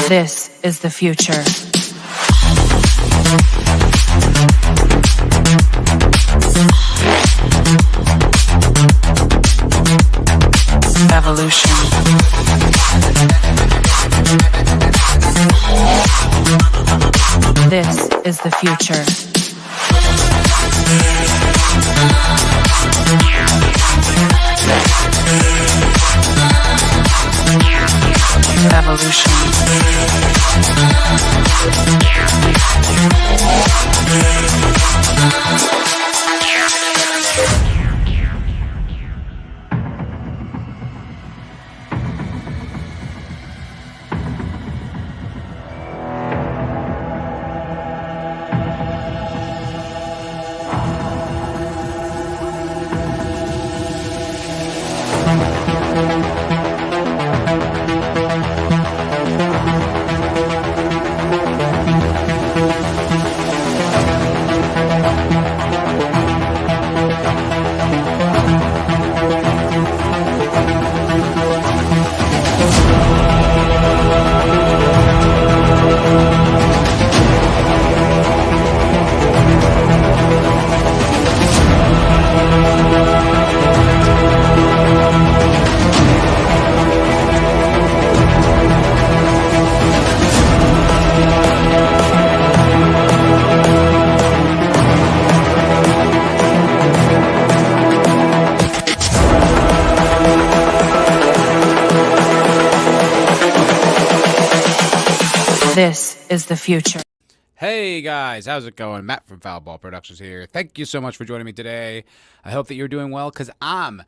This is the future. Evolution. This is the future. Evolution. This is the future. Hey guys, how's it going? Matt from Foulball Productions here. Thank you so much for joining me today. I hope that you're doing well because I'm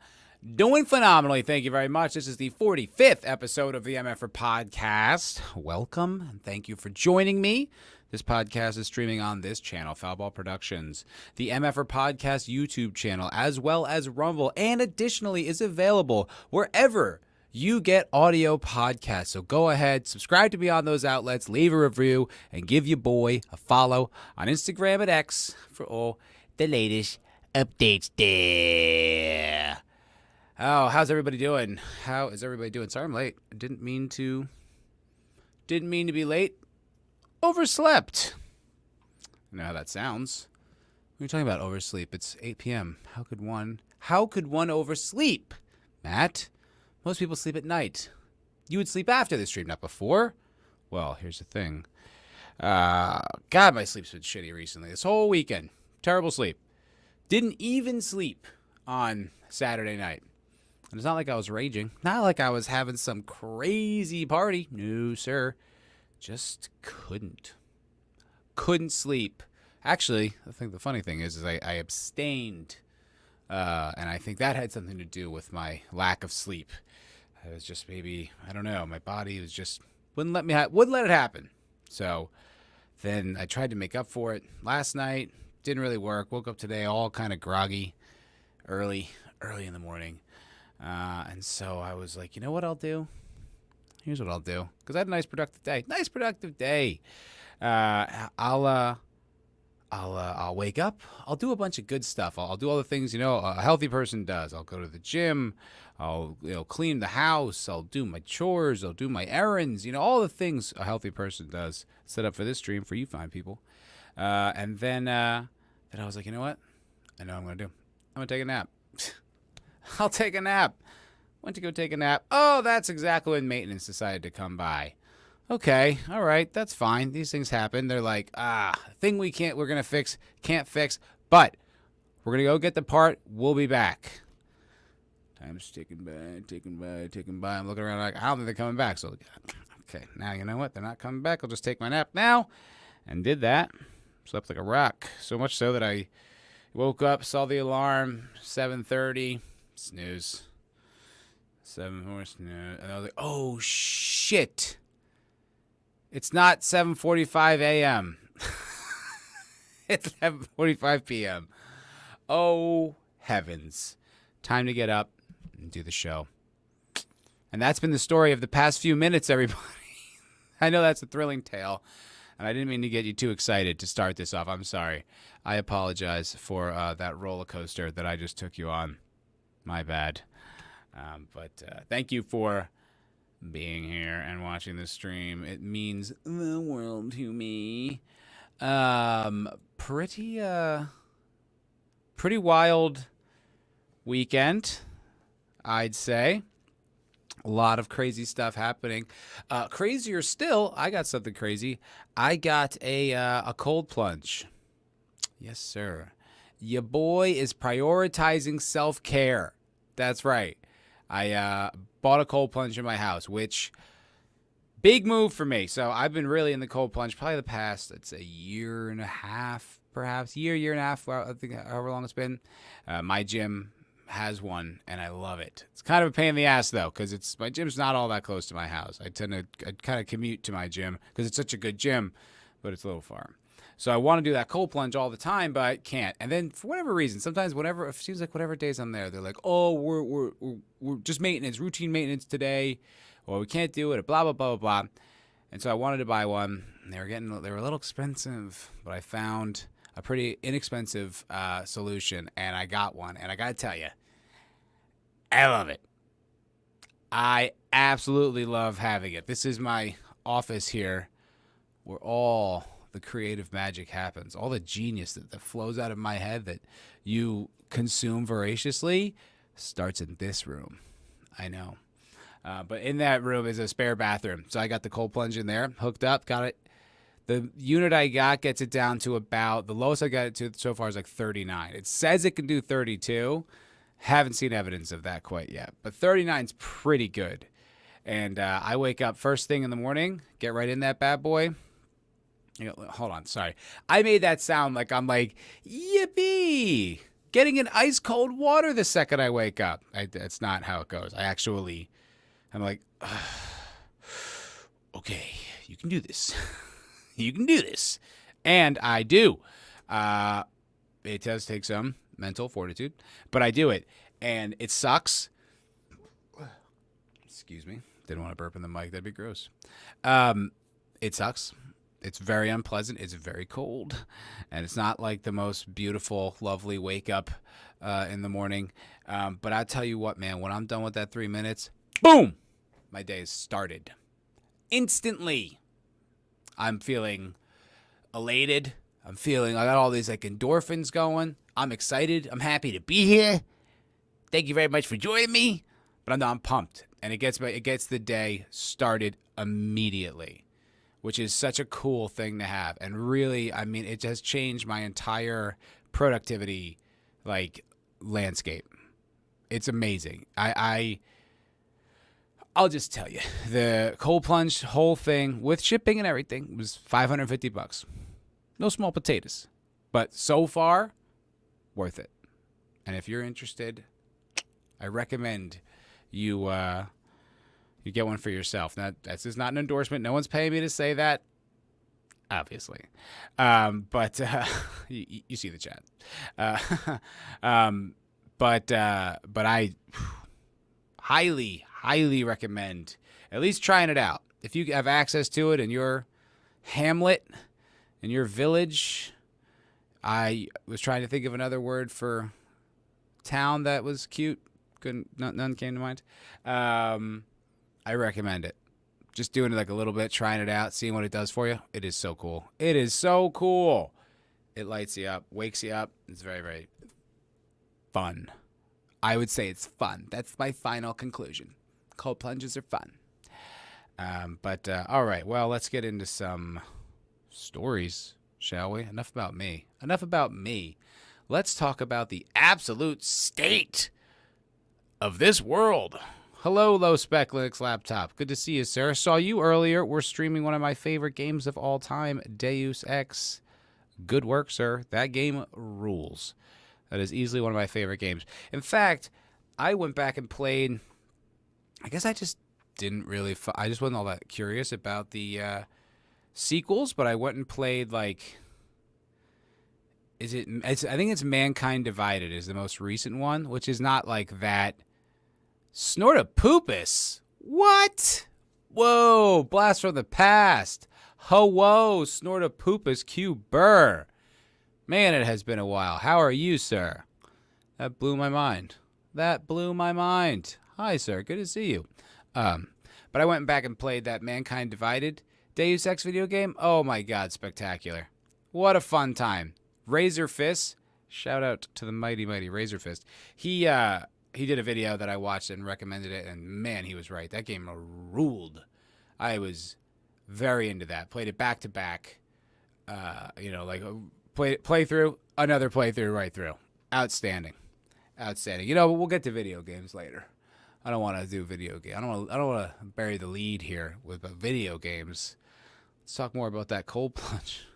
doing phenomenally. Thank you very much. This is the 45th episode of the MFer Podcast. Welcome and thank you for joining me. This podcast is streaming on this channel, Foulball Productions, the MFer Podcast YouTube channel, as well as Rumble, and additionally is available wherever you get audio podcasts. So go ahead, subscribe to me on those outlets, leave a review, and give your boy a follow on Instagram and X for all the latest updates there. Oh, how's everybody doing? How is everybody doing? Sorry I'm late. I didn't mean to be late. Overslept. I know how that sounds. What are you talking about oversleep? It's 8 p.m. How could one oversleep, Matt? Most people sleep at night. You would sleep after the stream, not before. Well, here's the thing. God, my sleep's been shitty recently. This whole weekend. Terrible sleep. Didn't even sleep on Saturday night. And it's not like I was raging. Not like I was having some crazy party. No, sir. Just couldn't. Couldn't sleep. Actually, I think the funny thing is I abstained. And I think that had something to do with my lack of sleep. It was just maybe, I don't know, my body was just, wouldn't let it happen. So then I tried to make up for it last night. Didn't really work. Woke up today all kind of groggy early in the morning. And so I was like, you know what I'll do? Here's what I'll do. Because I had a nice productive day. I'll wake up. I'll do a bunch of good stuff. I'll do all the things, a healthy person does. I'll go to the gym. I'll, clean the house. I'll do my chores. I'll do my errands. All the things a healthy person does. Set up for this stream for you fine people. And then I was like, you know what? I know what I'm going to do. I'm going to take a nap. I'll take a nap. Went to go take a nap. Oh, that's exactly when maintenance decided to come by. Okay, all right, that's fine. These things happen. They're like, thing we're going to fix, can't fix, but we're going to go get the part. We'll be back. Time's ticking by. I'm looking around like, I don't think they're coming back. So, okay, now you know what? They're not coming back. I'll just take my nap now. And did that. Slept like a rock. So much so that I woke up, saw the alarm, 7:30, snooze. 7 more snooze. And I was like, oh, shit. It's not 7:45 a.m. It's 7:45 p.m. Oh, heavens. Time to get up and do the show. And that's been the story of the past few minutes, everybody. I know that's a thrilling tale, and I didn't mean to get you too excited to start this off. I'm sorry. I apologize for that roller coaster that I just took you on. My bad. But thank you for being here and watching this stream. It means the world to me. Pretty wild weekend, I'd say. A lot of crazy stuff happening. Crazier still, I got something crazy. I got a cold plunge. Yes, sir. Your boy is prioritizing self-care. That's right. I bought a cold plunge in my house, which big move for me. So I've been really in the cold plunge probably the past, it's a year and a half, perhaps year and a half. I think however long it's been. My gym has one, and I love it. It's kind of a pain in the ass though, because my gym's not all that close to my house. I kind of commute to my gym because it's such a good gym, but it's a little far. So I want to do that cold plunge all the time, but I can't. And then for whatever reason, sometimes it seems like whatever days I'm there, they're like, "Oh, we're just maintenance, routine maintenance today, or we can't do it." Blah blah blah blah blah. And so I wanted to buy one. They were a little expensive, but I found a pretty inexpensive solution, and I got one. And I gotta tell you, I love it. I absolutely love having it. This is my office here, where all the creative magic happens. All the genius that flows out of my head that you consume voraciously starts in this room. I know. But in that room is a spare bathroom. So I got the cold plunge in there, hooked up, got it. The unit I got gets it down to about, the lowest I got it to so far is like 39. It says it can do 32. Haven't seen evidence of that quite yet. But 39 is pretty good. And I wake up first thing in the morning, get right in that bad boy. Hold on, sorry. I made that sound like I'm like, yippee, getting in ice cold water the second I wake up. That's not how it goes. I'm like, okay, you can do this. You can do this. And I do. It does take some mental fortitude, but I do it. And it sucks. Excuse me. Didn't want to burp in the mic. That'd be gross. It sucks. It's very unpleasant. It's very cold. And it's not like the most beautiful, lovely wake up in the morning. But I tell you what, man, when I'm done with that 3 minutes, boom, my day is started. Instantly. I'm feeling elated. I got all these like endorphins going. I'm excited. I'm happy to be here. Thank you very much for joining me. But I'm pumped. And it gets the day started immediately, which is such a cool thing to have. And really, I mean, it has changed my entire productivity like landscape. It's amazing. I'll just tell you, the cold plunge whole thing with shipping and everything was $550. No small potatoes, but so far, worth it. And if you're interested, I recommend you get one for yourself. Now, this is not an endorsement. No one's paying me to say that, obviously. But you see the chat. But I highly recommend at least trying it out. If you have access to it in your hamlet, in your village, I was trying to think of another word for town that was cute. None came to mind. I recommend it. Just doing it like a little bit, trying it out, seeing what it does for you. It is so cool. It is so cool. It lights you up, wakes you up. It's very, very fun. I would say it's fun. That's my final conclusion. Cold plunges are fun. But all right, well, let's get into some stories, shall we? Enough about me. Let's talk about the absolute state of this world. Hello, Low Spec Linux Laptop. Good to see you, sir. Saw you earlier. We're streaming one of my favorite games of all time, Deus Ex. Good work, sir. That game rules. That is easily one of my favorite games. In fact, I went back and played. I guess I just didn't really. I just wasn't all that curious about the sequels, but I went and played like. I think it's Mankind Divided is the most recent one, which is not like that. Snortopoopus? What? Whoa! Blast from the past. Ho whoa! Snortopoopus Q Burr. Man, it has been a while. How are you, sir? That blew my mind. Hi, sir. Good to see you. But I went back and played that Mankind Divided Deus Ex video game. Oh my God, spectacular. What a fun time. Razor Fist, shout out to the mighty Razor Fist. He did a video that I watched and recommended it, and man, he was right. That game ruled. I was very into that. Played it back to back. Playthrough, another playthrough right through. Outstanding. We'll get to video games later. I don't want to do video games. I don't want to bury the lead here with video games. Let's talk more about that cold plunge.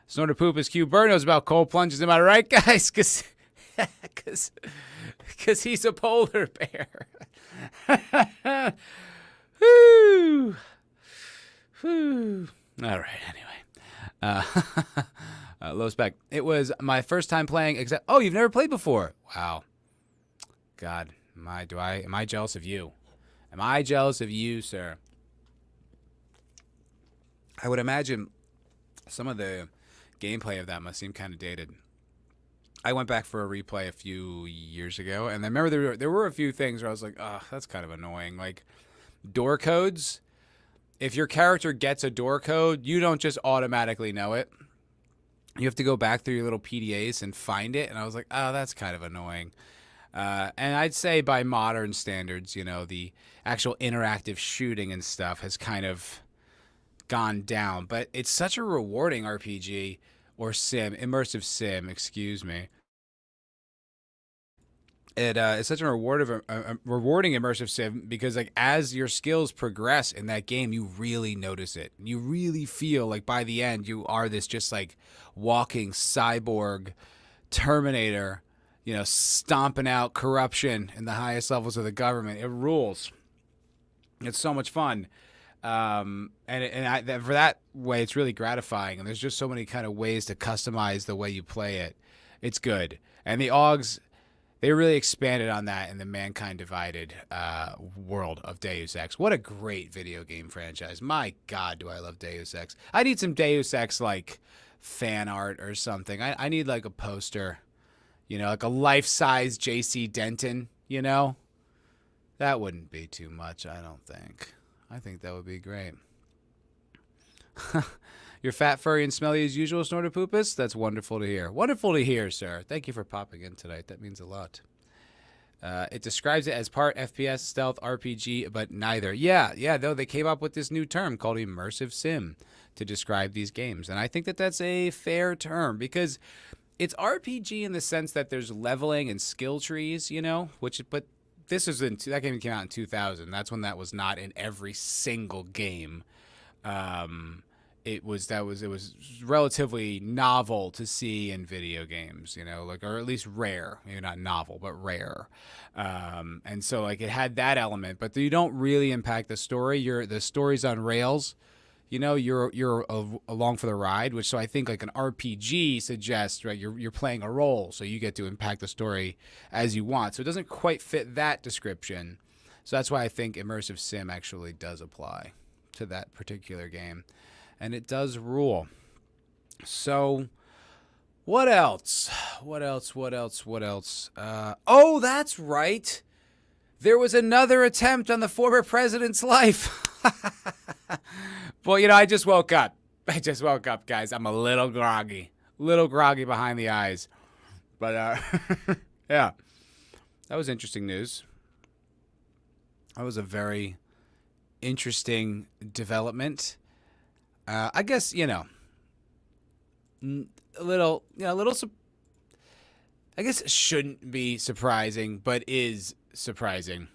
Snorter Poop is Q Bird knows about cold plunges. Am I right, guys? Because he's a polar bear. Whew. All right, anyway. Low spec. It was my first time playing, except... Oh, you've never played before? Wow. God, am I jealous of you? Am I jealous of you, sir? I would imagine some of the gameplay of that must seem kind of dated. I went back for a replay a few years ago, and I remember there were a few things where I was like, oh, that's kind of annoying. Like, door codes. If your character gets a door code, you don't just automatically know it. You have to go back through your little PDAs and find it, and I was like, oh, that's kind of annoying. And I'd say by modern standards, the actual interactive shooting and stuff has kind of gone down. But it's such a rewarding RPG or immersive sim, excuse me. It's such a rewarding immersive sim because as your skills progress in that game, you really notice it. You really feel like by the end you are this just like walking cyborg Terminator, stomping out corruption in the highest levels of the government. It rules. It's so much fun. For that way, it's really gratifying. And there's just so many kind of ways to customize the way you play it. It's good. And the AUGs, they really expanded on that in the Mankind Divided world of Deus Ex. What a great video game franchise. My God, do I love Deus Ex. I need some Deus Ex, like, fan art or something. I need, like, a poster. Like a life-size J.C. Denton, That wouldn't be too much, I don't think. I think that would be great. You're fat, furry, and smelly as usual, Snorter Poopus? That's wonderful to hear. Wonderful to hear, sir. Thank you for popping in tonight. That means a lot. It describes it as part FPS, stealth, RPG, but neither. Yeah, though they came up with this new term called immersive sim to describe these games. And I think that that's a fair term because it's RPG in the sense that there's leveling and skill trees, but this is that game came out in 2000. That's when that was not in every single game. It was relatively novel to see in video games, or at least rare. Maybe not novel, but rare. And so it had that element, but you don't really impact the story. The story's on rails. You're along for the ride, which so I think like an RPG suggests, right? You're playing a role, so you get to impact the story as you want. So it doesn't quite fit that description. So that's why I think immersive sim actually does apply to that particular game, and it does rule. So what else? Oh, that's right. There was another attempt on the former president's life. Well, I just woke up. Guys. I'm a little groggy behind the eyes. But, yeah, that was interesting news. That was a very interesting development. I guess, I guess it shouldn't be surprising, but is surprising.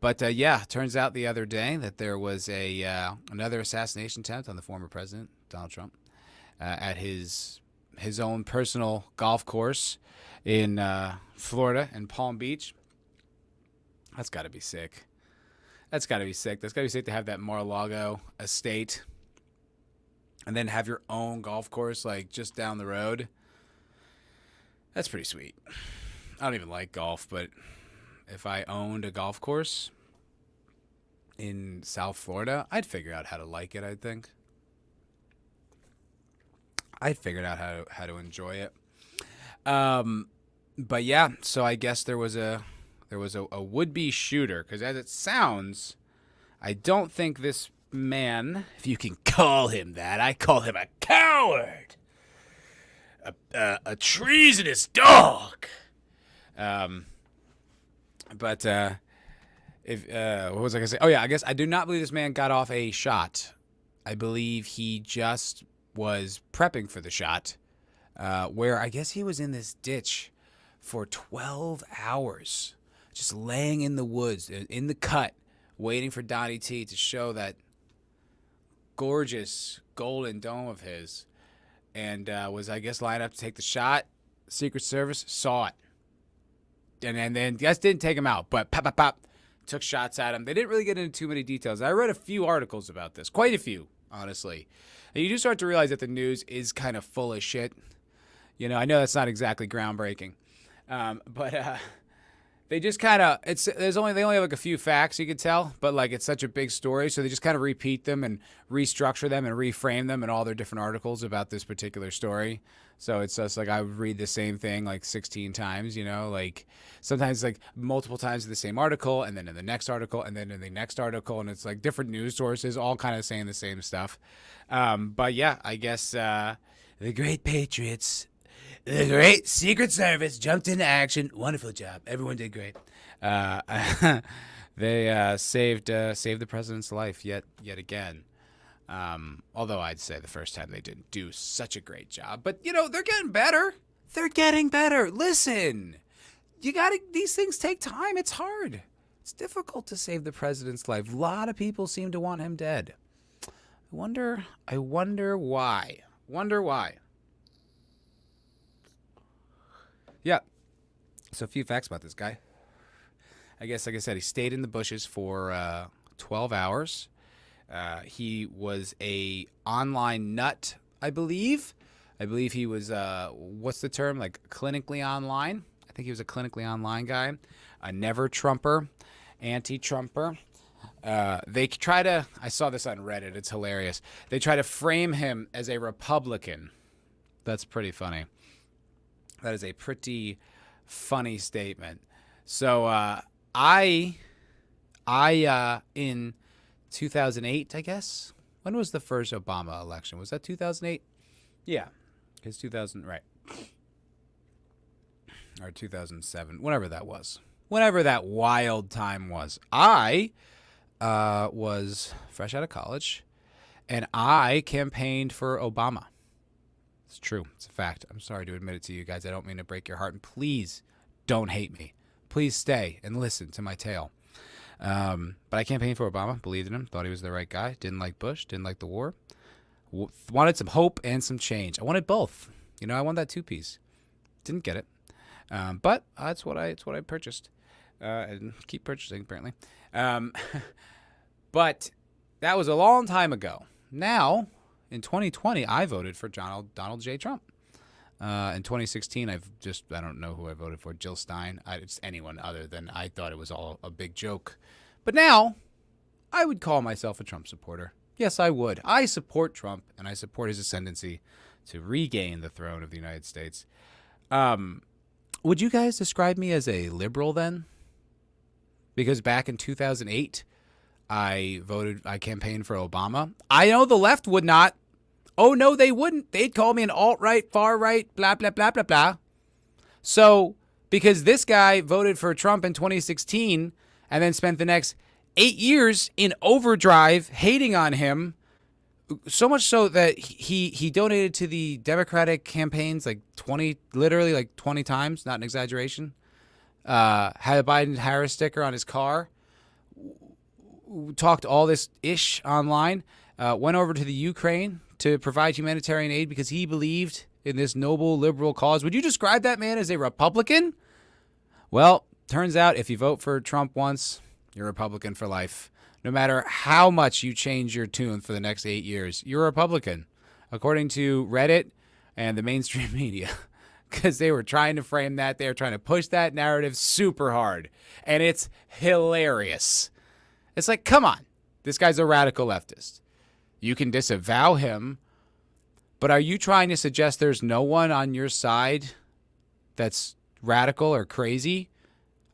But turns out the other day that there was another assassination attempt on the former president, Donald Trump, at his own personal golf course in Florida and Palm Beach. That's got to be sick. That's got to be sick to have that Mar-a-Lago estate and then have your own golf course like just down the road. That's pretty sweet. I don't even like golf, but if I owned a golf course in South Florida, I'd figure out how to like it, I think. I'd figure out how to enjoy it. But yeah, so I guess there was a there was a would-be shooter, because as it sounds, I don't think this man, if you can call him that, I call him a coward, a treasonous dog. But if what was I gonna say? Oh yeah, I guess I do not believe this man got off a shot. I believe he just was prepping for the shot, where I guess he was in this ditch for 12 hours, just laying in the woods, in the cut, waiting for Donnie T to show that gorgeous golden dome of his, and was, I guess, lined up to take the shot. Secret Service saw it, and then just didn't take him out, but pop, pop, pop, took shots at him. They didn't really get into too many details. I read a few articles about this, quite a few, honestly. And you do start to realize that the news is kind of full of shit. You know, I know that's not exactly groundbreaking, but they just kind of, they only have like a few facts you could tell, but like it's such a big story, so they just kind of repeat them and restructure them and reframe them in all their different articles about this particular story. So it's just like I would read the same thing like 16 times, you know, like sometimes like multiple times in the same article, and then in the next article, and then in the next article, and it's like different news sources all kind of saying the same stuff. But yeah, I guess the great patriots, the great Secret Service jumped into action. Wonderful job. Everyone did great. They saved the president's life yet again. Although I'd say the first time they didn't do such a great job. But, you know, they're getting better. They're getting better. Listen, these things take time. It's hard. It's difficult to save the president's life. A lot of people seem to want him dead. I wonder why. Yeah. So a few facts about this guy. I guess, like I said, he stayed in the bushes for 12 hours. He was a online nut, I believe. I believe he was, what's the term? Like clinically online. I think he was a clinically online guy. A never Trumper, anti-Trumper. They try to, I saw this on Reddit. It's hilarious. They try to frame him as a Republican. That's pretty funny. That is a pretty funny statement. So, I in 2008, I guess. When was the first Obama election? Was that 2008? Yeah, it's 2000, right? Or 2007, whatever that was. Whenever that wild time was. I was fresh out of college, and I campaigned for Obama. It's true. It's a fact. I'm sorry to admit it to you guys. I don't mean to break your heart, and please don't hate me. Please stay and listen to my tale. But I campaigned for Obama, believed in him, thought he was the right guy, didn't like Bush, didn't like the war, wanted some hope and some change. I wanted both. You know, I wanted that two-piece. Didn't get it. But that's what I purchased, and keep purchasing, apparently. But that was a long time ago. Now, in 2020, I voted for Donald J. Trump. In 2016, I don't know who I voted for. Jill Stein. It's anyone other than I thought it was all a big joke. But now, I would call myself a Trump supporter. Yes, I would. I support Trump, and I support his ascendancy to regain the throne of the United States. Would you guys describe me as a liberal then? Because back in 2008, I campaigned for Obama. I know the left would not. Oh, no, they wouldn't. They'd call me an alt-right, far-right, blah, blah, blah, blah, blah. So, because this guy voted for Trump in 2016 and then spent the next 8 years in overdrive hating on him, so much so that he donated to the Democratic campaigns literally 20 times, not an exaggeration. Had a Biden-Harris sticker on his car. Talked all this ish online. Went over to the Ukraine to provide humanitarian aid because he believed in this noble liberal cause. Would you describe that man as a Republican? Well, turns out if you vote for Trump once, you're a Republican for life. No matter how much you change your tune for the next 8 years, you're a Republican, according to Reddit and the mainstream media, because they were trying to frame that. They were trying to push that narrative super hard, and it's hilarious. It's like, come on, this guy's a radical leftist. You can disavow him, but are you trying to suggest there's no one on your side that's radical or crazy?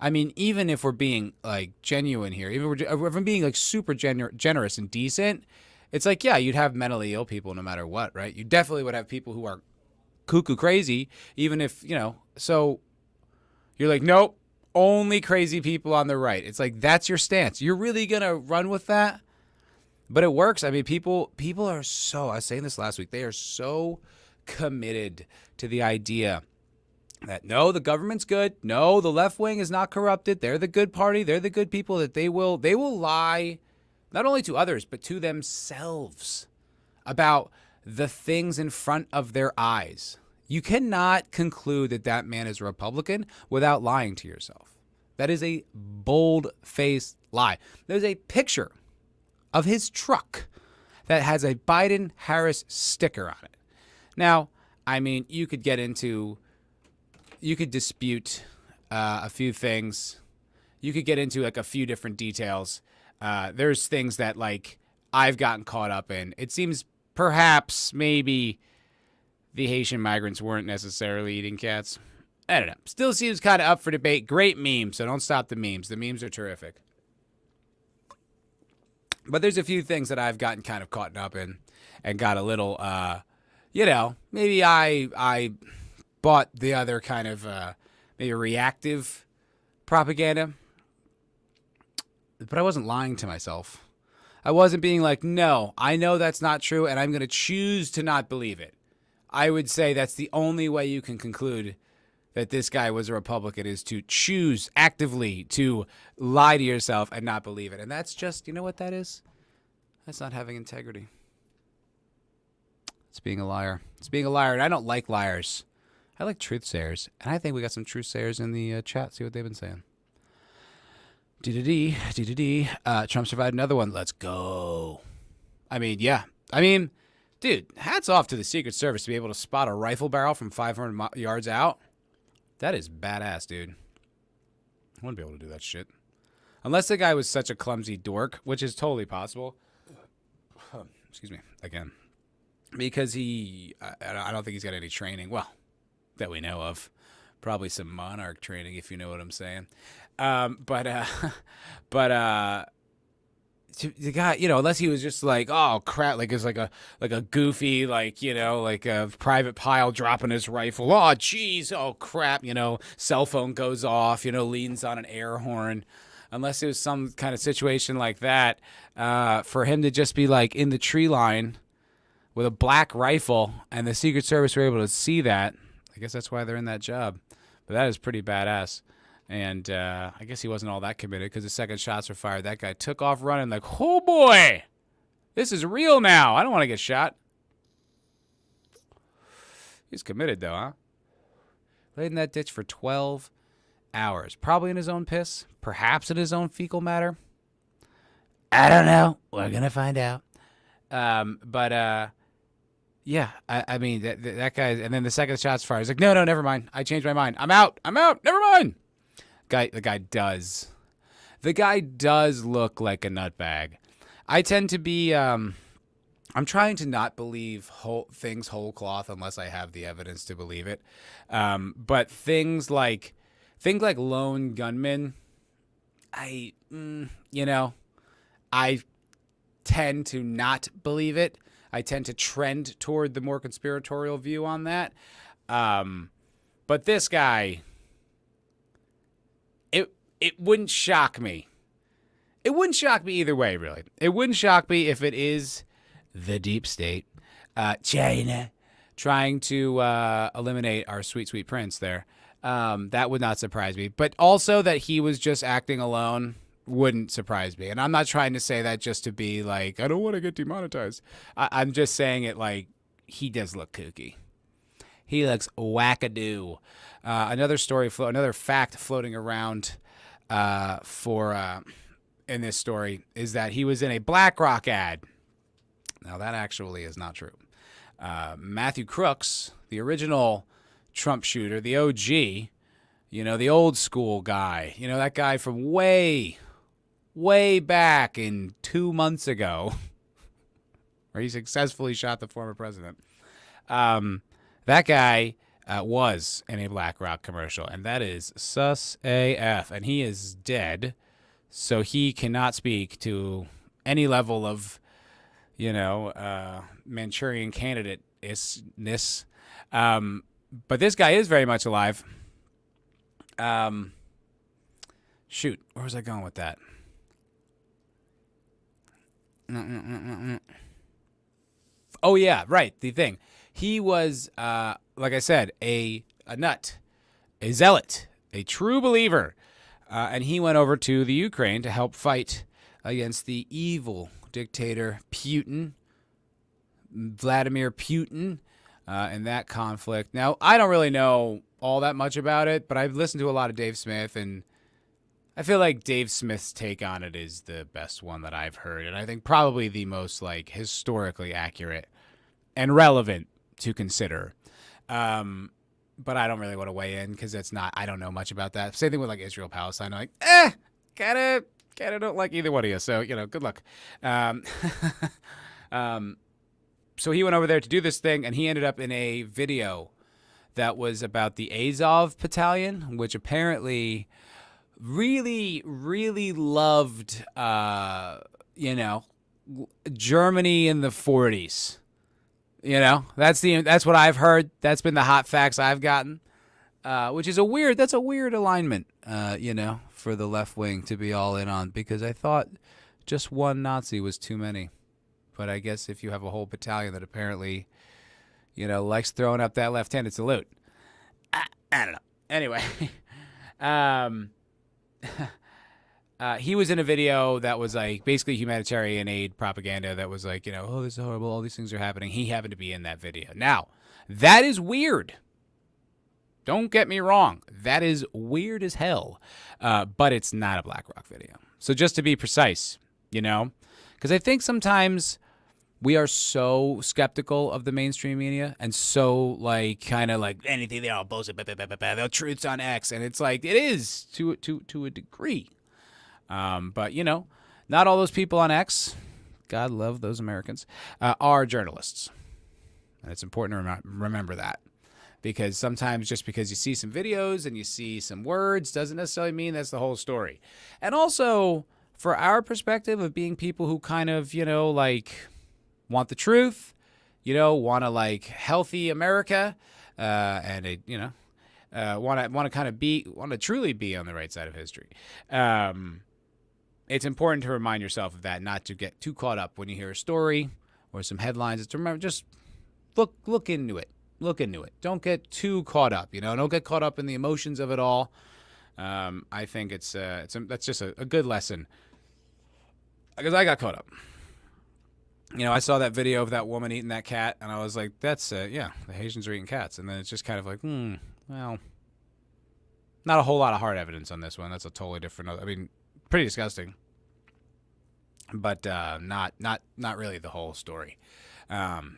I mean, even if we're being like genuine here, even if we're being like super generous and decent, it's like, yeah, you'd have mentally ill people no matter what, right? You definitely would have people who are cuckoo crazy, even if, so you're like, nope, only crazy people on the right. It's like, that's your stance. You're really going to run with that? But it works. I mean, people are so, I was saying this last week, they are so committed to the idea that no, the government's good. No, the left wing is not corrupted. They're the good party. They're the good people, that they will lie not only to others, but to themselves about the things in front of their eyes. You cannot conclude that that man is a Republican without lying to yourself. That is a bold-faced lie. There's a picture of his truck that has a Biden-Harris sticker on it. Now, I mean, you could dispute a few things. You could get into like a few different details. There's things that like I've gotten caught up in. It seems perhaps maybe the Haitian migrants weren't necessarily eating cats. I don't know. Still seems kind of up for debate. Great meme, so don't stop the memes. The memes are terrific. But there's a few things that I've gotten kind of caught up in and got a little, maybe I bought the other kind of maybe reactive propaganda. But I wasn't lying to myself. I wasn't being like, no, I know that's not true, and I'm going to choose to not believe it. I would say that's the only way you can conclude that this guy was a Republican, is to choose actively to lie to yourself and not believe it. And that's just, you know what that is? That's not having integrity. It's being a liar. It's being a liar, and I don't like liars. I like truth-sayers, and I think we got some truth-sayers in the chat. See what they've been saying. D-D-D. Trump's provided another one. Let's go. I mean, yeah. I mean, dude, hats off to the Secret Service to be able to spot a rifle barrel from 500 yards out. That is badass, dude. I wouldn't be able to do that shit. Unless the guy was such a clumsy dork, which is totally possible. Excuse me, again. Because I don't think he's got any training. Well, that we know of. Probably some Monarch training, if you know what I'm saying. But the guy, unless he was just like, oh crap, like it's like a goofy, like a private pile dropping his rifle. Oh geez, oh crap, cell phone goes off, leans on an air horn. Unless it was some kind of situation like that, for him to just be like in the tree line with a black rifle, and the Secret Service were able to see that. I guess that's why they're in that job. But that is pretty badass. And I guess he wasn't all that committed, because the second shots were fired, that guy took off running like, oh boy, this is real now. I don't want to get shot. He's committed though, huh? Laid in that ditch for 12 hours. Probably in his own piss. Perhaps in his own fecal matter. I don't know. We're going to find out. Yeah, I mean, that guy, and then the second shot's fired. He's like, no, never mind. I changed my mind. I'm out. Never mind. The guy does look like a nutbag. I tend to be, I'm trying to not believe things whole cloth unless I have the evidence to believe it. But things like lone gunmen, I tend to not believe it. I tend to trend toward the more conspiratorial view on that. But this guy, it wouldn't shock me. It wouldn't shock me either way, really. It wouldn't shock me if it is the deep state, China, trying to eliminate our sweet, sweet prince there. That would not surprise me. But also that he was just acting alone wouldn't surprise me. And I'm not trying to say that just to be like, I don't want to get demonetized. I'm just saying it like, he does look kooky. He looks wackadoo. Another fact floating around in this story is that he was in a BlackRock ad. Now that actually is not true. Matthew Crooks, the original Trump shooter, the OG, the old school guy, that guy from way back in 2 months ago, where he successfully shot the former president. That guy was in a BlackRock commercial, and that is sus AF. And he is dead, so he cannot speak to any level of, Manchurian candidate-ness. But this guy is very much alive. Shoot, where was I going with that? Oh, yeah, right, the thing. He was, like I said, a nut, a zealot, a true believer. And he went over to the Ukraine to help fight against the evil dictator Putin, Vladimir Putin, in that conflict. Now, I don't really know all that much about it, but I've listened to a lot of Dave Smith, and I feel like Dave Smith's take on it is the best one that I've heard, and I think probably the most historically accurate and relevant to consider. But I don't really want to weigh in because I don't know much about that. Same thing with Israel Palestine. I'm kind of don't like either one of you. So good luck. So he went over there to do this thing, and he ended up in a video that was about the Azov Battalion, which apparently really, really loved, Germany in the 40s. That's what I've heard. That's been the hot facts I've gotten, which is that's a weird alignment, for the left wing to be all in on, because I thought just one Nazi was too many. But I guess if you have a whole battalion that apparently, likes throwing up that left-handed salute, I don't know. Anyway, he was in a video that was basically humanitarian aid propaganda that was oh, this is horrible, all these things are happening. He happened to be in that video. Now, that is weird. Don't get me wrong. That is weird as hell. But it's not a BlackRock video. So just to be precise, because I think sometimes we are so skeptical of the mainstream media and so anything, they're all bullshit, they're truths on X. And it's it is to a degree. But, not all those people on X, God love those Americans, are journalists. And it's important to remember that. Because sometimes just because you see some videos and you see some words doesn't necessarily mean that's the whole story. And also, for our perspective of being people who kind of, want the truth, want to healthy America, and want to truly be on the right side of history. It's important to remind yourself of that, not to get too caught up when you hear a story or some headlines. It's to remember, just look into it. Look into it. Don't get too caught up. Don't get caught up in the emotions of it all. I think that's just a good lesson, because I got caught up. I saw that video of that woman eating that cat, and I was like, that's, the Haitians are eating cats. And then it's just kind of well, not a whole lot of hard evidence on this one. That's a totally different, pretty disgusting. But not really the whole story.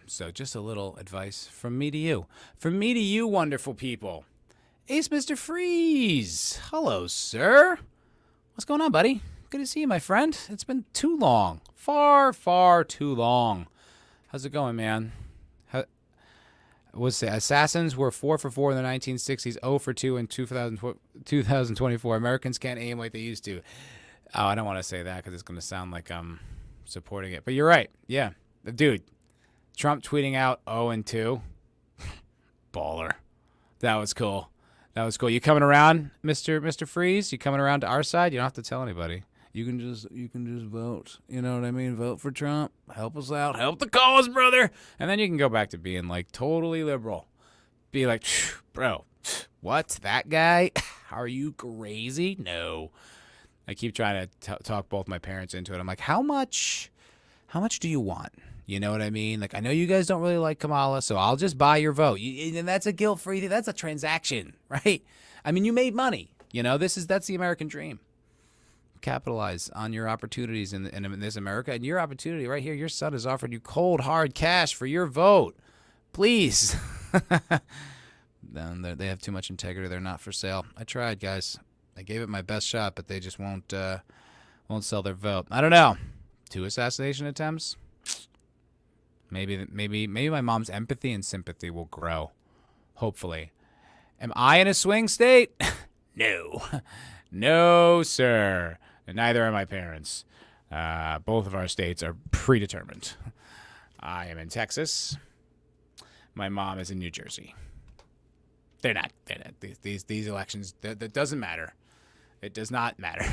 So just a little advice from me to you. From me to you, wonderful people. Ace Mr. Freeze. Hello, sir. What's going on, buddy? Good to see you, my friend. It's been too long. Far, far too long. How's it going, man? Assassins were 4 for 4 in the 1960s, 0 for 2 in 2024. Americans can't aim like they used to. Oh, I don't want to say that because it's going to sound like I'm supporting it. But you're right. Yeah. Dude, Trump tweeting out 0 and 2. Baller. That was cool. You coming around, Mr. Freeze? You coming around to our side? You don't have to tell anybody. You can just vote. You know what I mean? Vote for Trump. Help us out. Help the cause, brother. And then you can go back to being totally liberal. Be like, bro, what? That guy? Are you crazy? No. I keep trying to talk both my parents into it. I'm like, how much do you want? You know what I mean? I know you guys don't really like Kamala, so I'll just buy your vote. And that's a guilt-free thing. That's a transaction, right? You made money. That's the American dream. Capitalize on your opportunities in this America. And your opportunity right here, your son has offered you cold, hard cash for your vote. Please. They have too much integrity. They're not for sale. I tried, guys. I gave it my best shot, but they just won't sell their vote. I don't know. 2 assassination attempts? Maybe my mom's empathy and sympathy will grow. Hopefully. Am I in a swing state? No. No, sir. And neither are my parents. Both of our states are predetermined. I am in Texas. My mom is in New Jersey. They're not. These elections, that doesn't matter. It does not matter.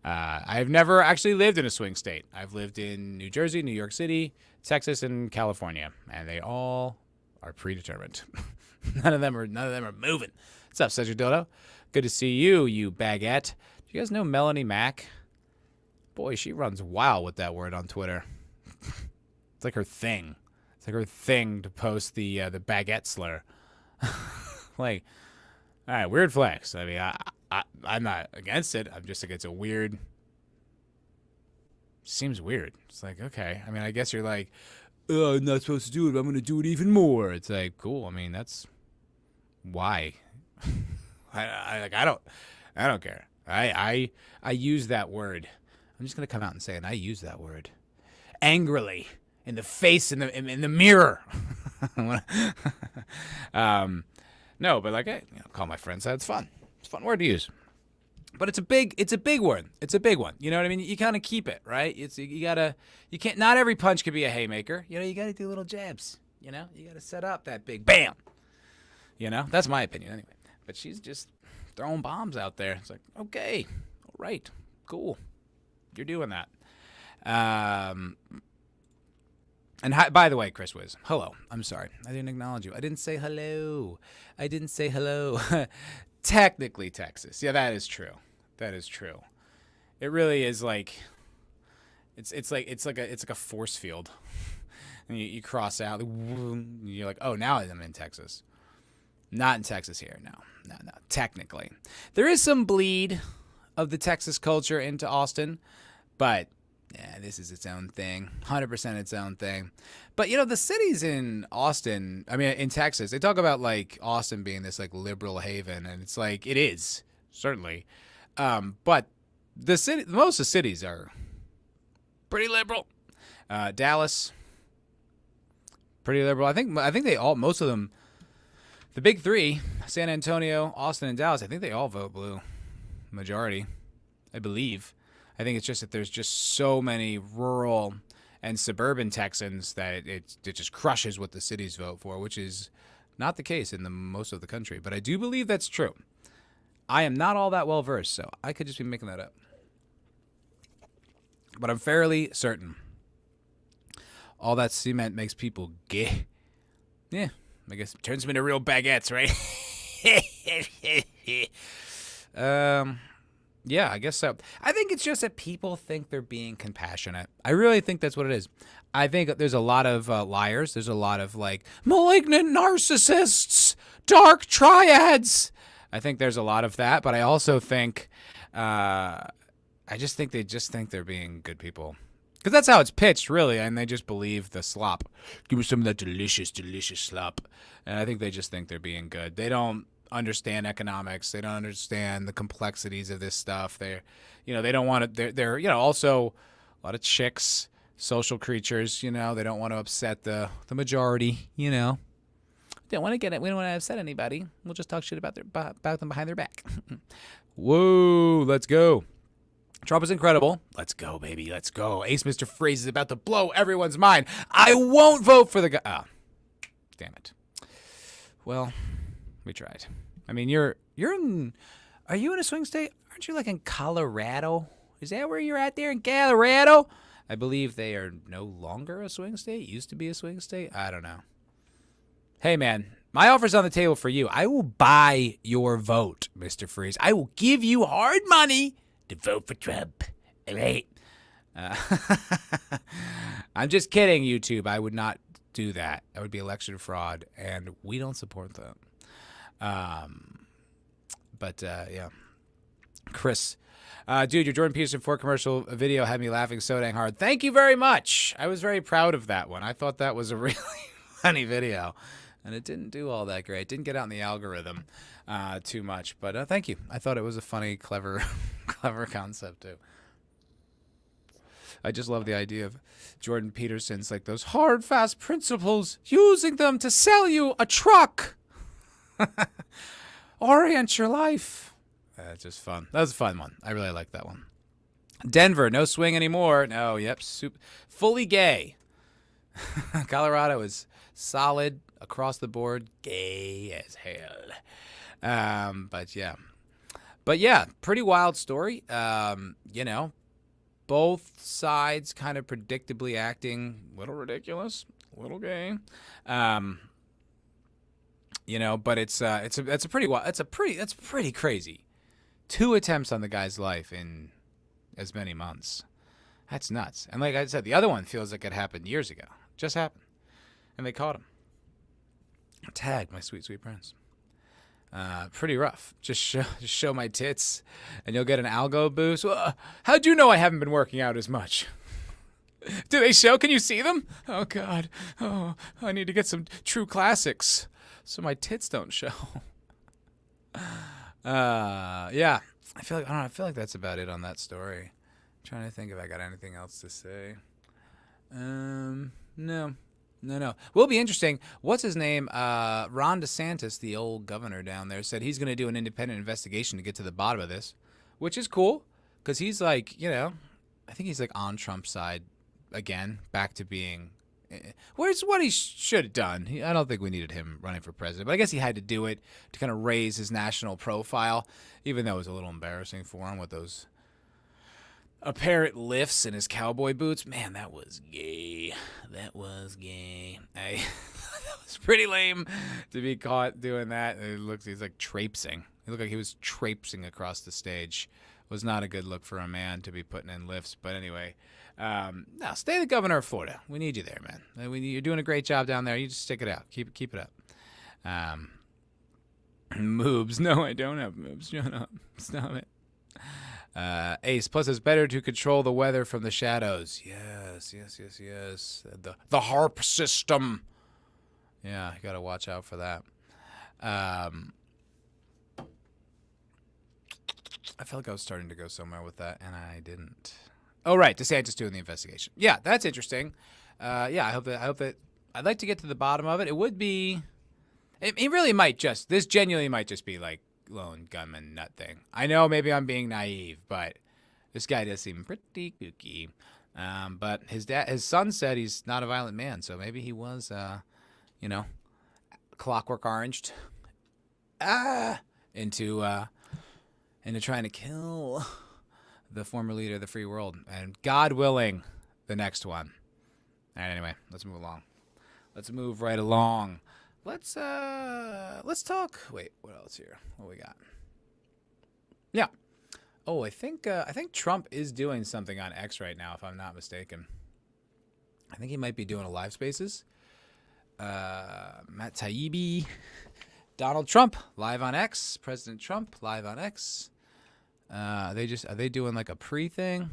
I have never actually lived in a swing state. I've lived in New Jersey, New York City, Texas, and California, and they all are predetermined. None of them are moving. What's up, Cedric Dodo? Good to see you, you baguette. Do you guys know Melanie Mack? Boy, she runs wild with that word on Twitter. It's like her thing. It's like her thing to post the baguette slur. Like, all right, weird flex. I mean, I'm not against it. I'm just like, it's a weird. Seems weird. It's like, okay. I mean, I guess you're like, oh, I'm not supposed to do it, but I'm going to do it even more. It's like, cool. I mean, that's why. I don't care. I use that word. I'm just going to come out and say it. I use that word angrily in the face, in the mirror. No, but like, I call my friends. That's fun. It's a fun word to use. But it's a big word. It's a big one. You know what I mean? You kind of keep it, right? You can't, not every punch could be a haymaker. You got to do little jabs. You got to set up that big bam. That's my opinion anyway. But she's just throwing bombs out there. It's like, okay, all right, cool. You're doing that. And by the way, Chris Wiz, hello. I'm sorry. I didn't acknowledge you. I didn't say hello. Technically Texas. Yeah, that is true. It really is like it's like a force field. And you cross out, you're like, "Oh, now I'm in Texas." Not in Texas here. No. Technically. There is some bleed of the Texas culture into Austin, but yeah, this is its own thing. 100% its own thing. But, the cities in Austin, in Texas, they talk about, like, Austin being this, like, liberal haven, and it's like, it is, certainly. But most of the cities are pretty liberal. Dallas, pretty liberal. I think most of them, the big three, San Antonio, Austin, and Dallas, I think they all vote blue. Majority, I believe. I think it's just that there's just so many rural and suburban Texans that it just crushes what the cities vote for, which is not the case in most of the country. But I do believe that's true. I am not all that well versed, so I could just be making that up. But I'm fairly certain. All that cement makes people gay. Yeah, I guess it turns them into real baguettes, right? Yeah, I guess so. I think it's just that people think they're being compassionate. I really think that's what it is. I think there's a lot of liars. There's a lot of, like, malignant narcissists, dark triads. I think there's a lot of that, but I also think, I just think they just think they're being good people. Because that's how it's pitched, really, and they just believe the slop. Give me some of that delicious, delicious slop. And I think they just think they're being good. They don't understand economics. They don't understand the complexities of this stuff. They don't want to. They're also a lot of chicks, social creatures. They don't want to upset the majority. They don't want to get it. We don't want to upset anybody. We'll just talk shit about them behind their back. Whoa, let's go. Trump is incredible. Let's go, baby. Let's go. Ace Mr. Freeze is about to blow everyone's mind. I won't vote for the guy. Oh, damn it. Well, we tried. Are you in a swing state? Aren't you like in Colorado? Is that where you're at there in Colorado? I believe they are no longer a swing state. Used to be a swing state. I don't know. Hey, man, my offer's on the table for you. I will buy your vote, Mr. Freeze. I will give you hard money to vote for Trump. All right? I'm just kidding, YouTube. I would not do that. That would be election fraud, and we don't support that. Yeah. Chris, dude, your Jordan Peterson 4 commercial video had me laughing so dang hard. Thank you very much. I was very proud of that one. I thought that was a really funny video, and it didn't do all that great. It didn't get out in the algorithm too much, but thank you. I thought it was a funny, clever concept too. I just love the idea of Jordan Peterson's, like, those hard, fast principles, using them to sell you a truck. Orient your life. That's just fun. That was a fun one. I really like that one. Denver, no swing anymore. No, yep, fully gay. Colorado is solid across the board, gay as hell. But yeah, pretty wild story. Both sides kind of predictably acting a little ridiculous, a little gay. But that's pretty crazy. 2 attempts on the guy's life in as many months. That's nuts. And like I said, the other one feels like it happened years ago. Just happened. And they caught him. Tag, my sweet, sweet prince. Pretty rough. Just show my tits and you'll get an algo boost. How'd you know I haven't been working out as much? Do they show? Can you see them? Oh, God. Oh, I need to get some true classics so my tits don't show. Yeah. I feel like that's about it on that story. I'm trying to think if I got anything else to say. No. Will be interesting. What's his name? Ron DeSantis, the old governor down there, said he's going to do an independent investigation to get to the bottom of this, which is cool because he's like, I think he's like on Trump's side again, back to being. Where's what he should have done. I don't think we needed him running for president, but I guess he had to do it to kind of raise his national profile, even though it was a little embarrassing for him with those apparent lifts in his cowboy boots. Man, that was gay. That was pretty lame to be caught doing that. He's like traipsing. He looked like he was traipsing across the stage. It was not a good look for a man to be putting in lifts. But anyway, no, stay the governor of Florida. We need you there, man. You're doing a great job down there. You just stick it out. Keep it up. Moobs. No, I don't have moobs. Shut up. Stop it. Ace, plus it's better to control the weather from the shadows. Yes. The harp system. Yeah, you got to watch out for that. I felt like I was starting to go somewhere with that, and I didn't. Oh, right, DeSantis doing the investigation. Yeah, that's interesting. I hope that I'd like to get to the bottom of it. It would be. It really might just. This genuinely might just be like lone gunman nut thing. I know maybe I'm being naive, but this guy does seem pretty kooky. But his son said he's not a violent man, so maybe he was, Clockwork Oranged into trying to kill the former leader of the free world, and God willing, the next one. All right, anyway, let's move along. Let's move right along. Let's talk. Wait, what else here? What we got? Yeah. Oh, I think Trump is doing something on X right now, if I'm not mistaken. I think he might be doing a live spaces. Matt Taibbi, Donald Trump live on X. President Trump live on X. Are they doing like a pre thing?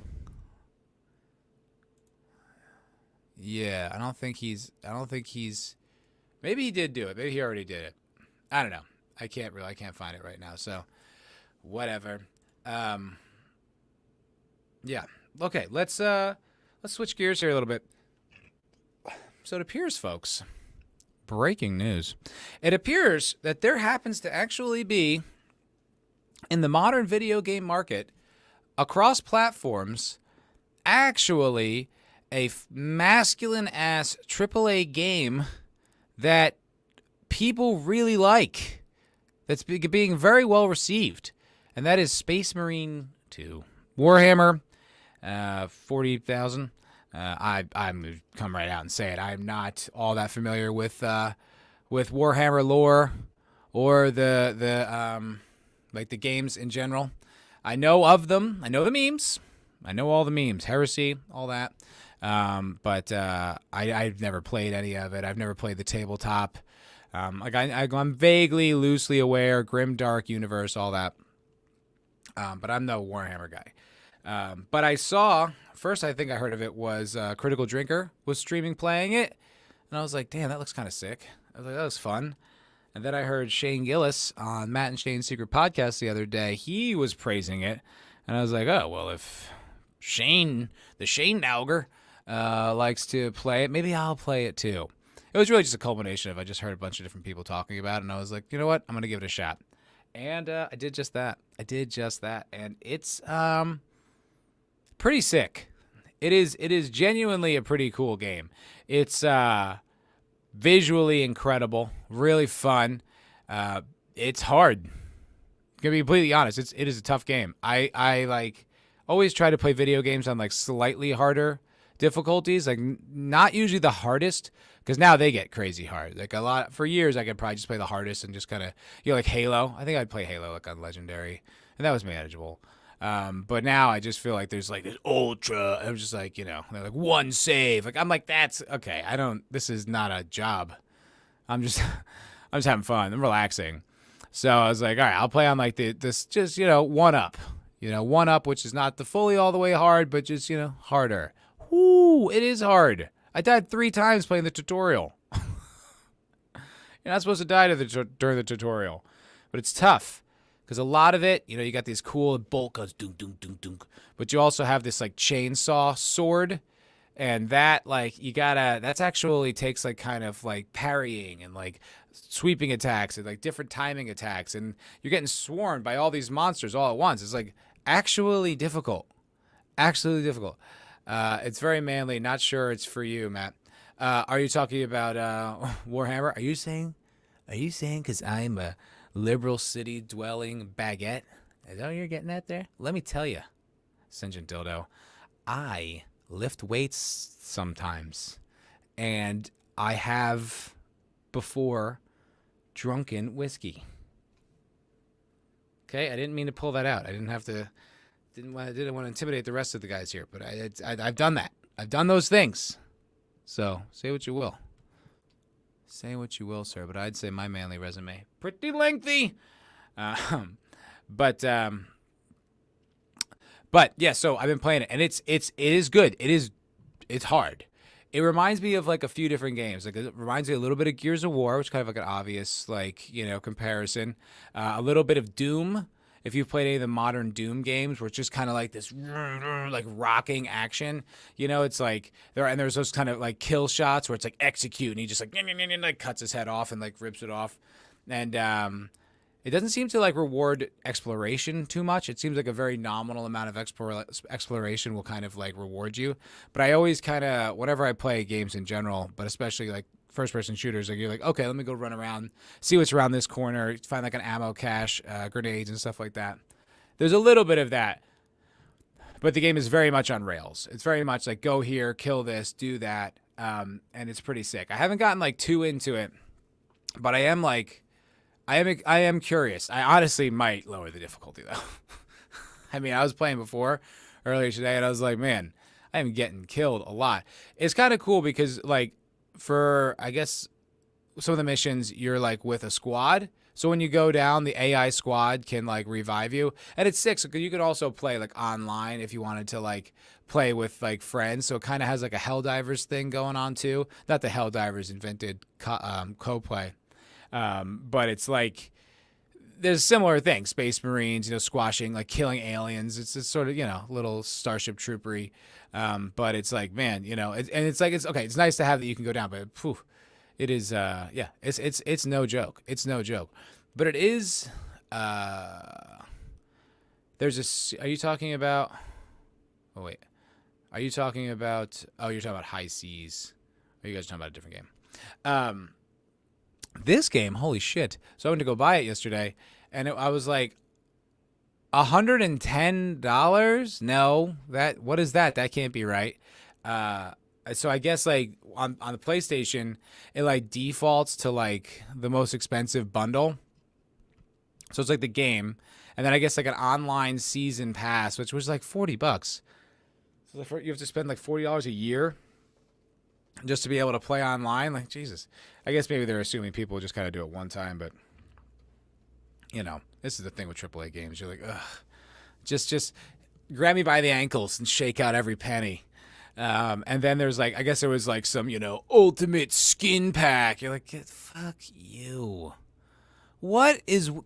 Yeah, I don't think he's. Maybe he did do it. Maybe he already did it. I don't know. I can't find it right now. So, whatever. Yeah. Okay. Let's switch gears here a little bit. So it appears, folks. Breaking news. It appears that there happens to actually be, in the modern video game market, across platforms, actually a masculine-ass AAA game that people really like, that's being very well received, and that is Space Marine 2. Warhammer 40,000. I'm going to come right out and say it. I'm not all that familiar with Warhammer lore or the like the games in general. I know of them. I know the memes. I know all the memes. Heresy, all that. But I've never played any of it. I've never played the tabletop. I'm vaguely, loosely aware, grim, dark universe, all that. But I'm no Warhammer guy. But I saw, first I think I heard of it was Critical Drinker was streaming playing it. And I was like, damn, that looks kind of sick. I was like, that was fun. And then I heard Shane Gillis on Matt and Shane's Secret Podcast the other day. He was praising it. And I was like, oh, well, if Shane Nauger likes to play it, maybe I'll play it too. It was really just a culmination of I just heard a bunch of different people talking about it, and I was like, you know what? I'm going to give it a shot. And I did just that. And it's pretty sick. It is genuinely a pretty cool game. It's visually incredible, really fun. It's hard. I'm gonna be completely honest. It is a tough game. I like always try to play video games on like slightly harder difficulties, like not usually the hardest, because now they get crazy hard. Like a lot for years, I could probably just play the hardest and just kind of like Halo. I think I'd play Halo like on Legendary, and that was manageable. But now I just feel like there's like this ultra. I'm just like they're like one save. Like I'm like that's okay. I don't. This is not a job. I'm just having fun. I'm relaxing. So I was like, all right, I'll play on like this just one up. One up, which is not the fully all the way hard, but just harder. Ooh, it is hard. I died 3 times playing the tutorial. You're not supposed to die during the tutorial, but it's tough because a lot of it, you got these cool bolt goes dunk dunk dunk dunk, but you also have this like chainsaw sword, and that like that's actually takes like kind of like parrying and like sweeping attacks and like different timing attacks, and you're getting swarmed by all these monsters all at once. It's like actually difficult. It's very manly. Not sure it's for you, Matt. Are you talking about Warhammer? Are you saying because I'm a liberal city dwelling baguette? Is that what you're getting at there? Let me tell you, Sinjin Dildo, I lift weights sometimes, and I have before drunken whiskey. Okay, I didn't mean to pull that out. I didn't have to. Didn't want to intimidate the rest of the guys here, but I've done that. I've done those things. So say what you will. Say what you will, sir. But I'd say my manly resume pretty lengthy. But yeah. So I've been playing it, and it is good. It's hard. It reminds me of like a few different games. Like it reminds me a little bit of Gears of War, which is kind of like an obvious comparison. A little bit of Doom. If you've played any of the modern Doom games, where it's just kind of like this like rocking action, it's like there's those kind of like kill shots where it's like execute, and he just like cuts his head off and like rips it off, and it doesn't seem to like reward exploration too much. It seems like a very nominal amount of exploration will kind of like reward you. But I always kind of, whenever I play games in general, but especially like first-person shooters, like you're like, okay, let me go run around, see what's around this corner, find like an ammo cache, grenades and stuff like that. There's a little bit of that, but the game is very much on rails. It's very much like go here, kill this, do that, and it's pretty sick. I haven't gotten like too into it, but I am curious. I honestly might lower the difficulty though. I mean, I was playing before earlier today, and I was like, man, I am getting killed a lot. It's kind of cool because like, for I guess some of the missions you're like with a squad, so when you go down, the AI squad can like revive you, and it's sick because you could also play like online if you wanted to like play with like friends. So it kind of has like a Helldivers thing going on too. Not the Helldivers invented co-play, but it's like there's similar things. Space Marines, squashing, like killing aliens. It's sort of little Starship Troopery. But it's like, man, it's like, it's okay. It's nice to have that you can go down, but phew, it is, it's no joke. It's no joke, but it is, are you talking about, oh wait, are you talking about, oh, you're talking about High Seas. Or are you guys talking about a different game? This game, holy shit. So I went to go buy it yesterday, and I was like, $110? No, what is that? That can't be right. So I guess like on the PlayStation, it like defaults to like the most expensive bundle. So it's like the game, and then I guess like an online season pass, which was like $40. So you have to spend like $40 a year just to be able to play online. Like, Jesus. I guess maybe they're assuming people will just kind of do it one time, but this is the thing with AAA games. You're like, ugh, just grab me by the ankles and shake out every penny. And then there's like, I guess there was like some, ultimate skin pack. You're like, fuck you.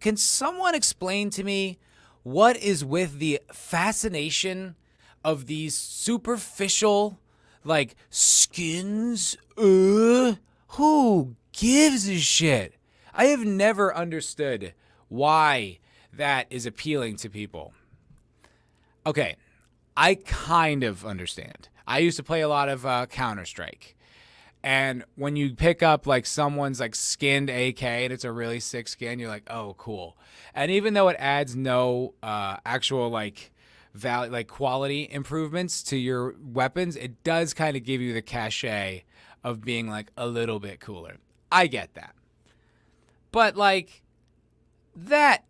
Can someone explain to me what is with the fascination of these superficial, like, skins? Who gives a shit? I have never understood why that is appealing to people. Okay, I kind of understand. I used to play a lot of Counter-Strike. And when you pick up like someone's like skinned AK and it's a really sick skin, you're like, oh, cool. And even though it adds no actual like value, like quality improvements to your weapons, it does kind of give you the cachet of being like a little bit cooler. I get that. But like that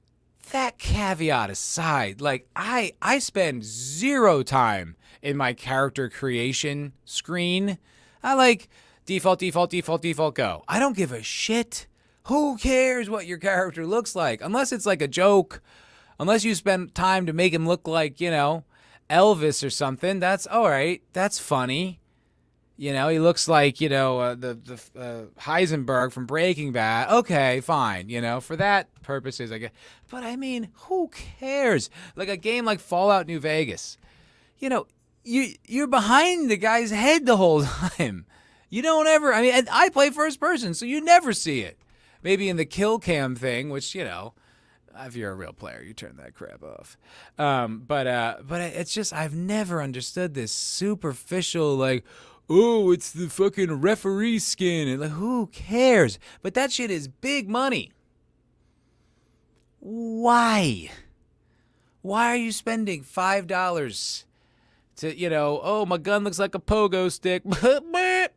caveat aside, like I spend zero time in my character creation screen. I like default, go. I don't give a shit. Who cares what your character looks like? Unless it's like a joke. Unless you spend time to make him look like, you know, Elvis or something. That's all right. That's funny. You know, he looks like, you know, the Heisenberg from Breaking Bad. Okay, fine. You know, for that purposes, I guess. But I mean, who cares? Like a game like Fallout New Vegas. You know, you're behind the guy's head the whole time. You don't ever, I mean, and I play first person, so you never see it. Maybe in the kill cam thing, which, you know, if you're a real player, you turn that crap off. But it's just, I've never understood this superficial, like, oh, it's the fucking referee skin. And like, who cares? But that shit is big money. Why? Why are you spending $5 to, you know, oh, my gun looks like a pogo stick.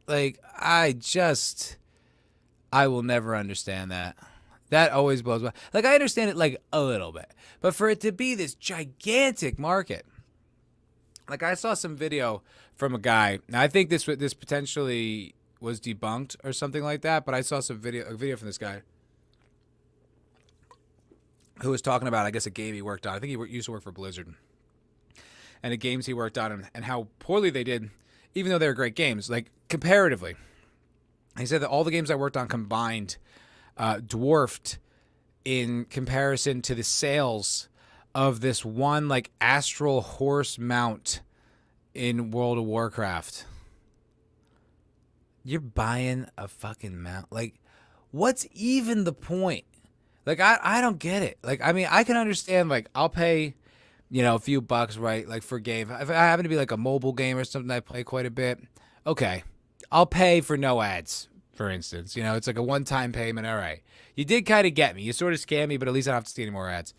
Like, I will never understand that. That always blows my, like, I understand it like a little bit, but for it to be this gigantic market, like I saw some video from a guy. Now I think this potentially was debunked or something like that, but I saw a video from this guy who was talking about, I guess, a game he worked on. I think he used to work for Blizzard. And the games he worked on and how poorly they did, even though they were great games, like comparatively. He said that all the games I worked on combined dwarfed in comparison to the sales of this one like astral horse mount in World of Warcraft. You're buying a fucking mount. Like, what's even the point? Like, I don't get it. Like, I mean, I can understand, like, I'll pay, you know, a few bucks, right? Like for a game. If I happen to be like a mobile game or something I play quite a bit, okay. I'll pay for no ads, for instance. You know, it's like a one-time payment. All right. You did kind of get me. You sort of scammed me, but at least I don't have to see any more ads.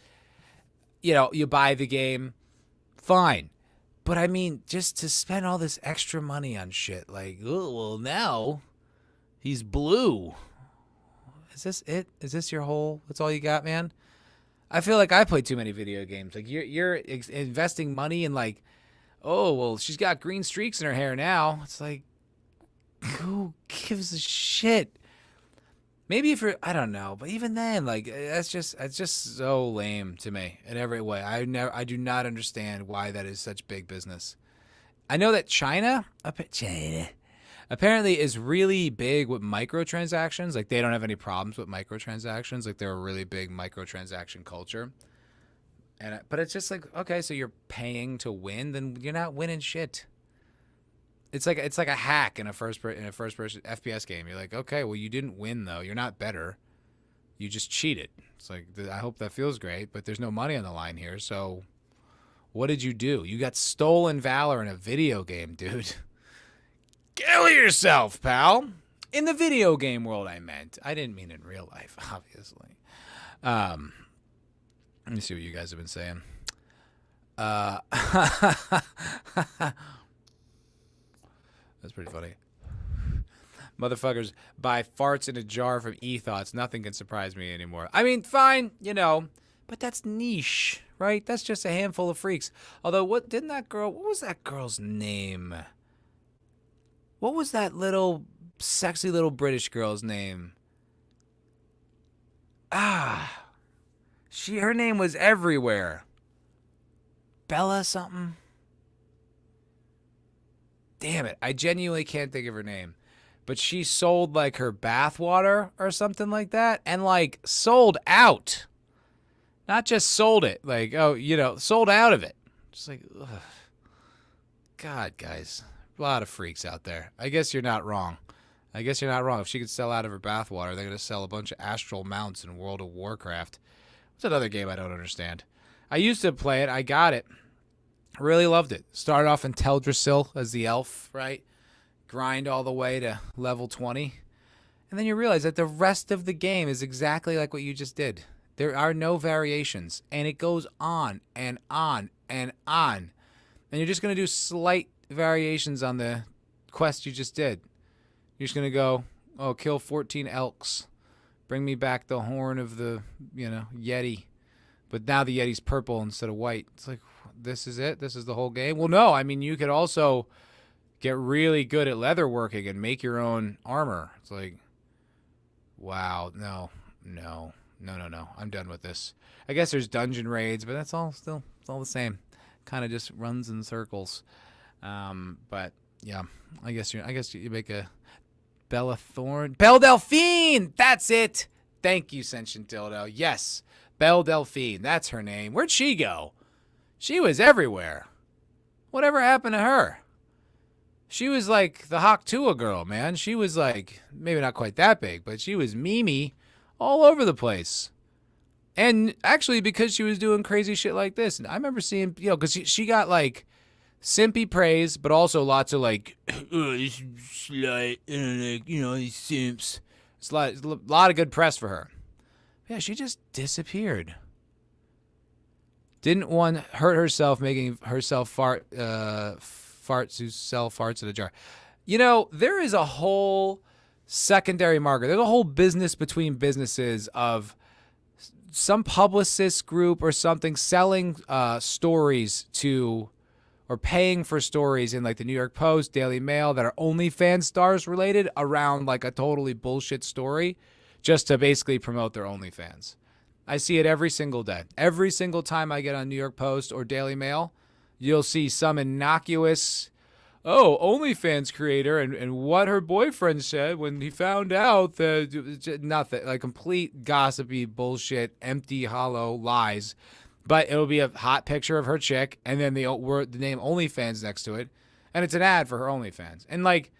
You know, you buy the game, fine. But I mean, just to spend all this extra money on shit, like, oh, well, now he's blue. Is this it? Is this your whole, that's all you got, man? I feel like I play too many video games. Like, you're investing money in, like, oh, well, she's got green streaks in her hair now. It's like, who gives a shit? Maybe if you're, I don't know, but even then, like, it's just so lame to me in every way. I do not understand why that is such big business. I know that China apparently is really big with microtransactions. Like, they don't have any problems with microtransactions. Like, they're a really big microtransaction culture. But it's just like, okay, so you're paying to win, then you're not winning shit. It's like a hack in a first person FPS game. You're like, okay, well, you didn't win though. You're not better. You just cheated. It's like, I hope that feels great, but there's no money on the line here. So, what did you do? You got stolen valor in a video game, dude. Kill yourself, pal. In the video game world, I meant. I didn't mean in real life, obviously. Let me see what you guys have been saying. That's pretty funny. Motherfuckers buy farts in a jar from E-Thots. Nothing can surprise me anymore. I mean, fine, you know, but that's niche, right? That's just a handful of freaks. Although, what was that girl's name? What was that little sexy little British girl's name? Her name was everywhere. Bella something? Damn it, I genuinely can't think of her name. But she sold, like, her bathwater or something like that, and, like, sold out. Not just sold it, like, oh, you know, sold out of it. Just like, ugh. God, guys, a lot of freaks out there. I guess you're not wrong. If she could sell out of her bathwater, they're going to sell a bunch of astral mounts in World of Warcraft. It's another game I don't understand. I used to play it. I got it. Really loved it. Started off in Teldrassil as the elf, right? Grind all the way to level 20. And then you realize that the rest of the game is exactly like what you just did. There are no variations. And it goes on and on and on. And you're just going to do slight variations on the quest you just did. You're just going to go, oh, kill 14 elks. Bring me back the horn of the, Yeti. But now the Yeti's purple instead of white. It's like, this is it? This is the whole game? Well, no. I mean, you could also get really good at leatherworking and make your own armor. It's like, wow, no. I'm done with this. I guess there's dungeon raids, but that's all still, it's all the same. Kind of just runs in circles. But yeah, I guess you make a Bella Thorne. Belle Delphine! That's it! Thank you, Sentient Dildo. Yes, Belle Delphine. That's her name. Where'd she go? She was everywhere. Whatever happened to her? She was like the Hawktua girl, man. She was like, maybe not quite that big, but she was Mimi all over the place. And actually, because she was doing crazy shit like this, and I remember seeing, because she got like simpy praise, but also lots of like, oh, this slut, these simps. It's a lot of good press for her. Yeah, she just disappeared. Didn't one hurt herself making herself farts who sell farts in a jar. There is a whole secondary market. There's a whole business between businesses of some publicist group or something selling stories to, or paying for stories in like the New York Post, Daily Mail that are OnlyFans stars related around like a totally bullshit story just to basically promote their OnlyFans. I see it every single day. Every single time I get on New York Post or Daily Mail, you'll see some innocuous, OnlyFans creator and what her boyfriend said when he found out that nothing, like complete gossipy bullshit, empty, hollow lies. But it'll be a hot picture of her chick and then the name OnlyFans next to it. And it's an ad for her OnlyFans. And like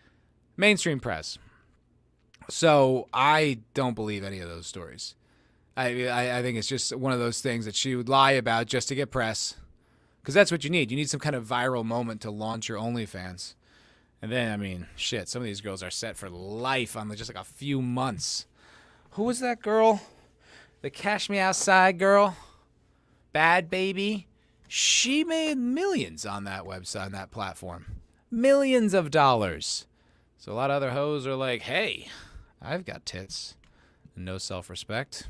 mainstream press. So I don't believe any of those stories. I think it's just one of those things that she would lie about just to get press. Because that's what you need. You need some kind of viral moment to launch your OnlyFans. And then, I mean, shit, some of these girls are set for life on just like a few months. Who was that girl? The Cash Me Outside girl? Bad Baby? She made millions on that website, on that platform. Millions of dollars. So a lot of other hoes are like, hey, I've got tits and no self-respect.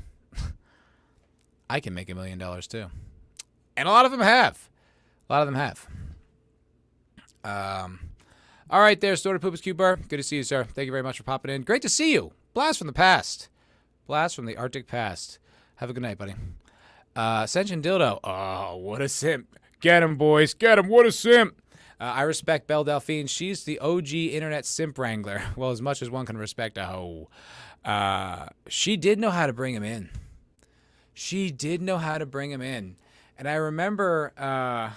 I can make $1 million too. And a lot of them have. All right there, Story Poopus Cuber. Good to see you, sir. Thank you very much for popping in. Great to see you. Blast from the past. Blast from the Arctic past. Have a good night, buddy. Sentient Dildo. Oh, what a simp. Get him, boys. Get him. What a simp. I respect Belle Delphine. She's the OG internet simp wrangler. Well, as much as one can respect a hoe. She did know how to bring him in. And I remember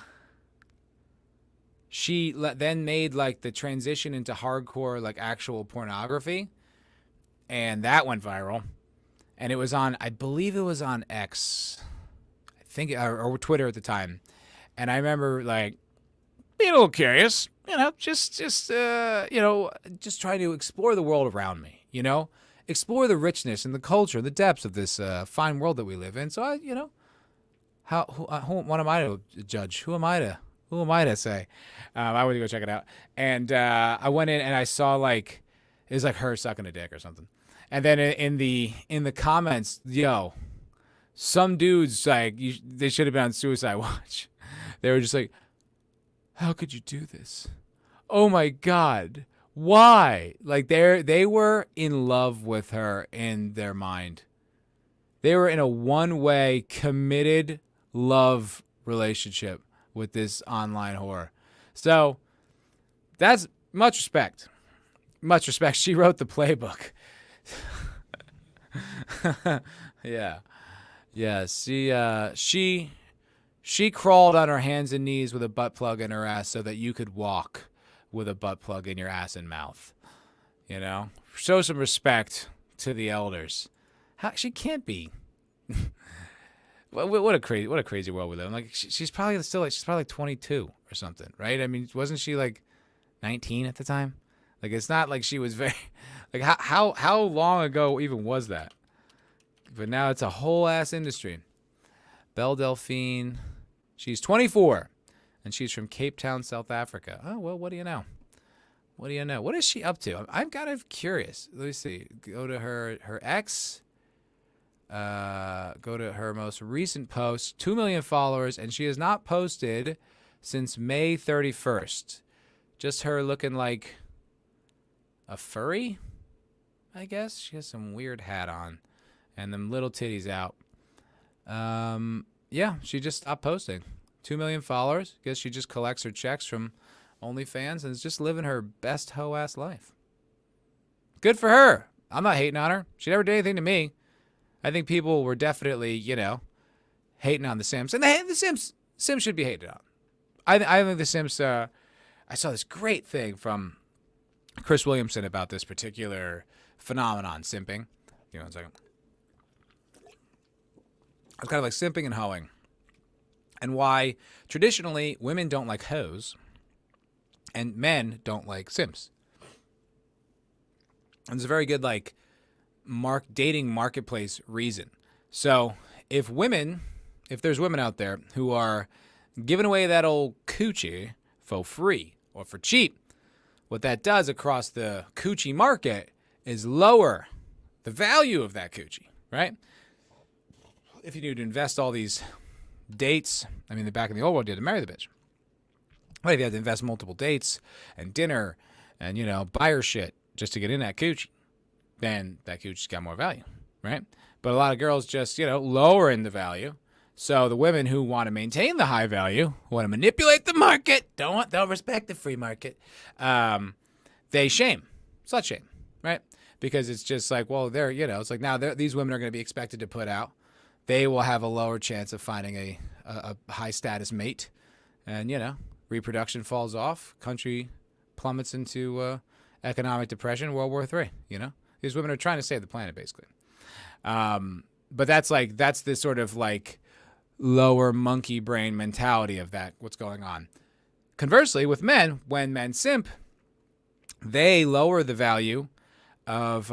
she then made like the transition into hardcore, like actual pornography. And that went viral. And it was on, I believe it was on X, I think, or Twitter at the time. And I remember like being a little curious, just trying to explore the world around me, explore the richness and the culture, the depths of this fine world that we live in. So what am I to judge? Who am I to say? I went to go check it out. And I went in and I saw like, it was like her sucking a dick or something. And then in the comments, some dudes like they should have been on suicide watch. They were just like, how could you do this? Oh my God. Why? Like they were in love with her in their mind. They were in a one-way committed love relationship with this online whore. So that's much respect. Much respect. She wrote the playbook. Yeah. She crawled on her hands and knees with a butt plug in her ass so that you could walk with a butt plug in your ass and mouth. Show some respect to the elders. She can't be. What a crazy world we live in. Like she's probably still like she's probably like 22 or something, right? I mean, wasn't she like 19 at the time? Like it's not like she was very like how long ago even was that? But now it's a whole ass industry. Belle Delphine, she's 24 and she's from Cape Town, South Africa. Oh, well, what do you know? What do you know? What is she up to? I'm kind of curious. Let me see. Go to her ex. Go to her most recent post, 2 million followers, and she has not posted since May 31st. Just her looking like a furry, I guess. She has some weird hat on and them little titties out. Yeah, she just stopped posting. 2 million followers. Guess she just collects her checks from OnlyFans and is just living her best hoe-ass life. Good for her. I'm not hating on her. She never did anything to me. I think people were definitely, hating on the Simps. And the Simps should be hated on. I think the Simps, I saw this great thing from Chris Williamson about this particular phenomenon, simping. Give me 1 second. It's kind of like simping and hoeing. And why traditionally women don't like hoes and men don't like simps. And it's a very good, dating marketplace reason. So if there's women out there who are giving away that old coochie for free or for cheap, what that does across the coochie market is lower the value of that coochie, right? If you need to invest all these dates, I mean, back in the old world, you had to marry the bitch. But if you had to invest multiple dates and dinner and, buy her shit just to get in that coochie, then that coochie's got more value, right? But a lot of girls just, lower in the value. So the women who want to maintain the high value, want to manipulate the market, don't respect the free market, they shame. Slut shame, right? Because it's just like, well, it's like now these women are going to be expected to put out. They will have a lower chance of finding a high status mate. And, reproduction falls off. Country plummets into economic depression, World War III, These women are trying to save the planet, basically. But that's the sort of lower monkey brain mentality of that, what's going on. Conversely, with men, when men simp, they lower the value of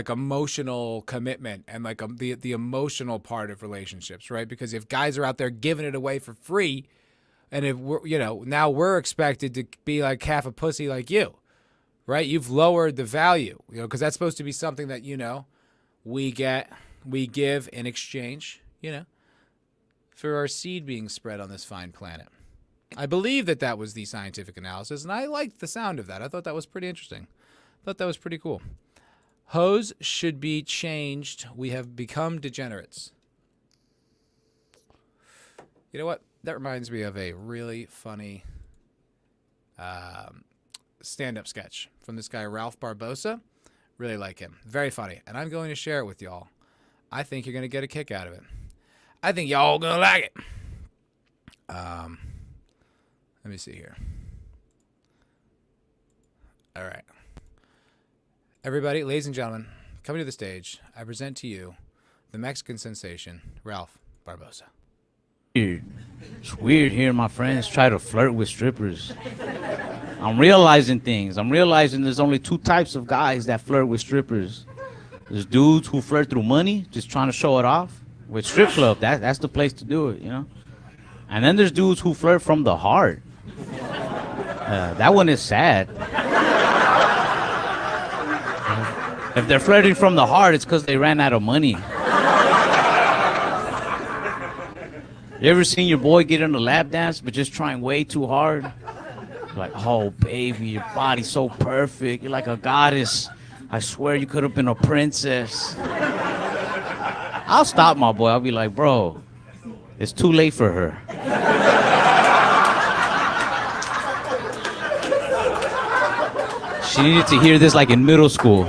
emotional commitment and the emotional part of relationships, right? Because if guys are out there giving it away for free, and if now we're expected to be like half a pussy like you, right? You've lowered the value, because that's supposed to be something that we give in exchange, for our seed being spread on this fine planet. I believe that was the scientific analysis, and I liked the sound of that. I thought that was pretty interesting. I thought that was pretty cool. Hoes should be changed. We have become degenerates. You know what? That reminds me of a really funny stand-up sketch from this guy, Ralph Barbosa. Really like him. Very funny. And I'm going to share it with y'all. I think you're going to get a kick out of it. I think y'all going to like it. Let me see here. All right. Everybody, ladies and gentlemen, coming to the stage, I present to you the Mexican sensation, Ralph Barbosa. It's weird hearing my friends try to flirt with strippers. I'm realizing things. I'm realizing there's only 2 types of guys that flirt with strippers. There's dudes who flirt through money, just trying to show it off. With strip club, that's the place to do it, And then there's dudes who flirt from the heart. That one is sad. If they're flirting from the heart, it's because they ran out of money. You ever seen your boy get in a lap dance but just trying way too hard? Like, oh, baby, your body's so perfect. You're like a goddess. I swear you could have been a princess. I'll stop my boy. I'll be like, bro, it's too late for her. She needed to hear this in middle school.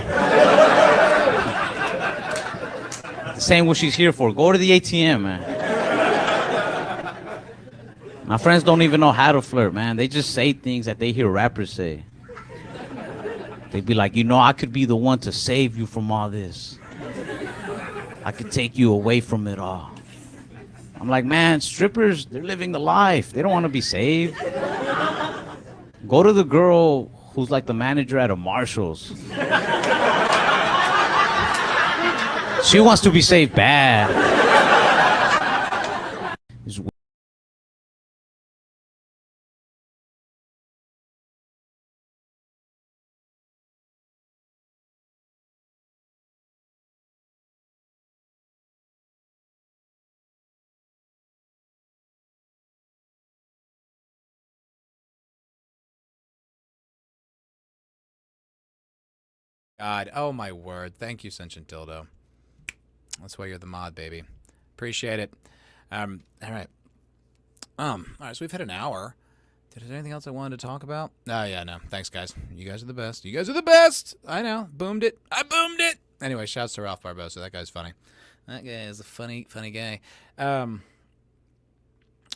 Saying what she's here for. Go to the ATM, man. My friends don't even know how to flirt, man. They just say things that they hear rappers say. They'd be like, I could be the one to save you from all this. I could take you away from it all. I'm like, man, strippers, they're living the life. They don't want to be saved. Go to the girl who's like the manager at a Marshall's. She wants to be saved bad. God, oh my word. Thank you, Sentient Dildo. That's why you're the mod, baby. Appreciate it. All right. All right, so we've hit an hour. Is there anything else I wanted to talk about? Oh, yeah, no. Thanks, guys. You guys are the best. You guys are the best. I know. Boomed it. I boomed it. Anyway, shouts to Ralph Barbosa. That guy's funny. That guy is a funny, funny guy. What was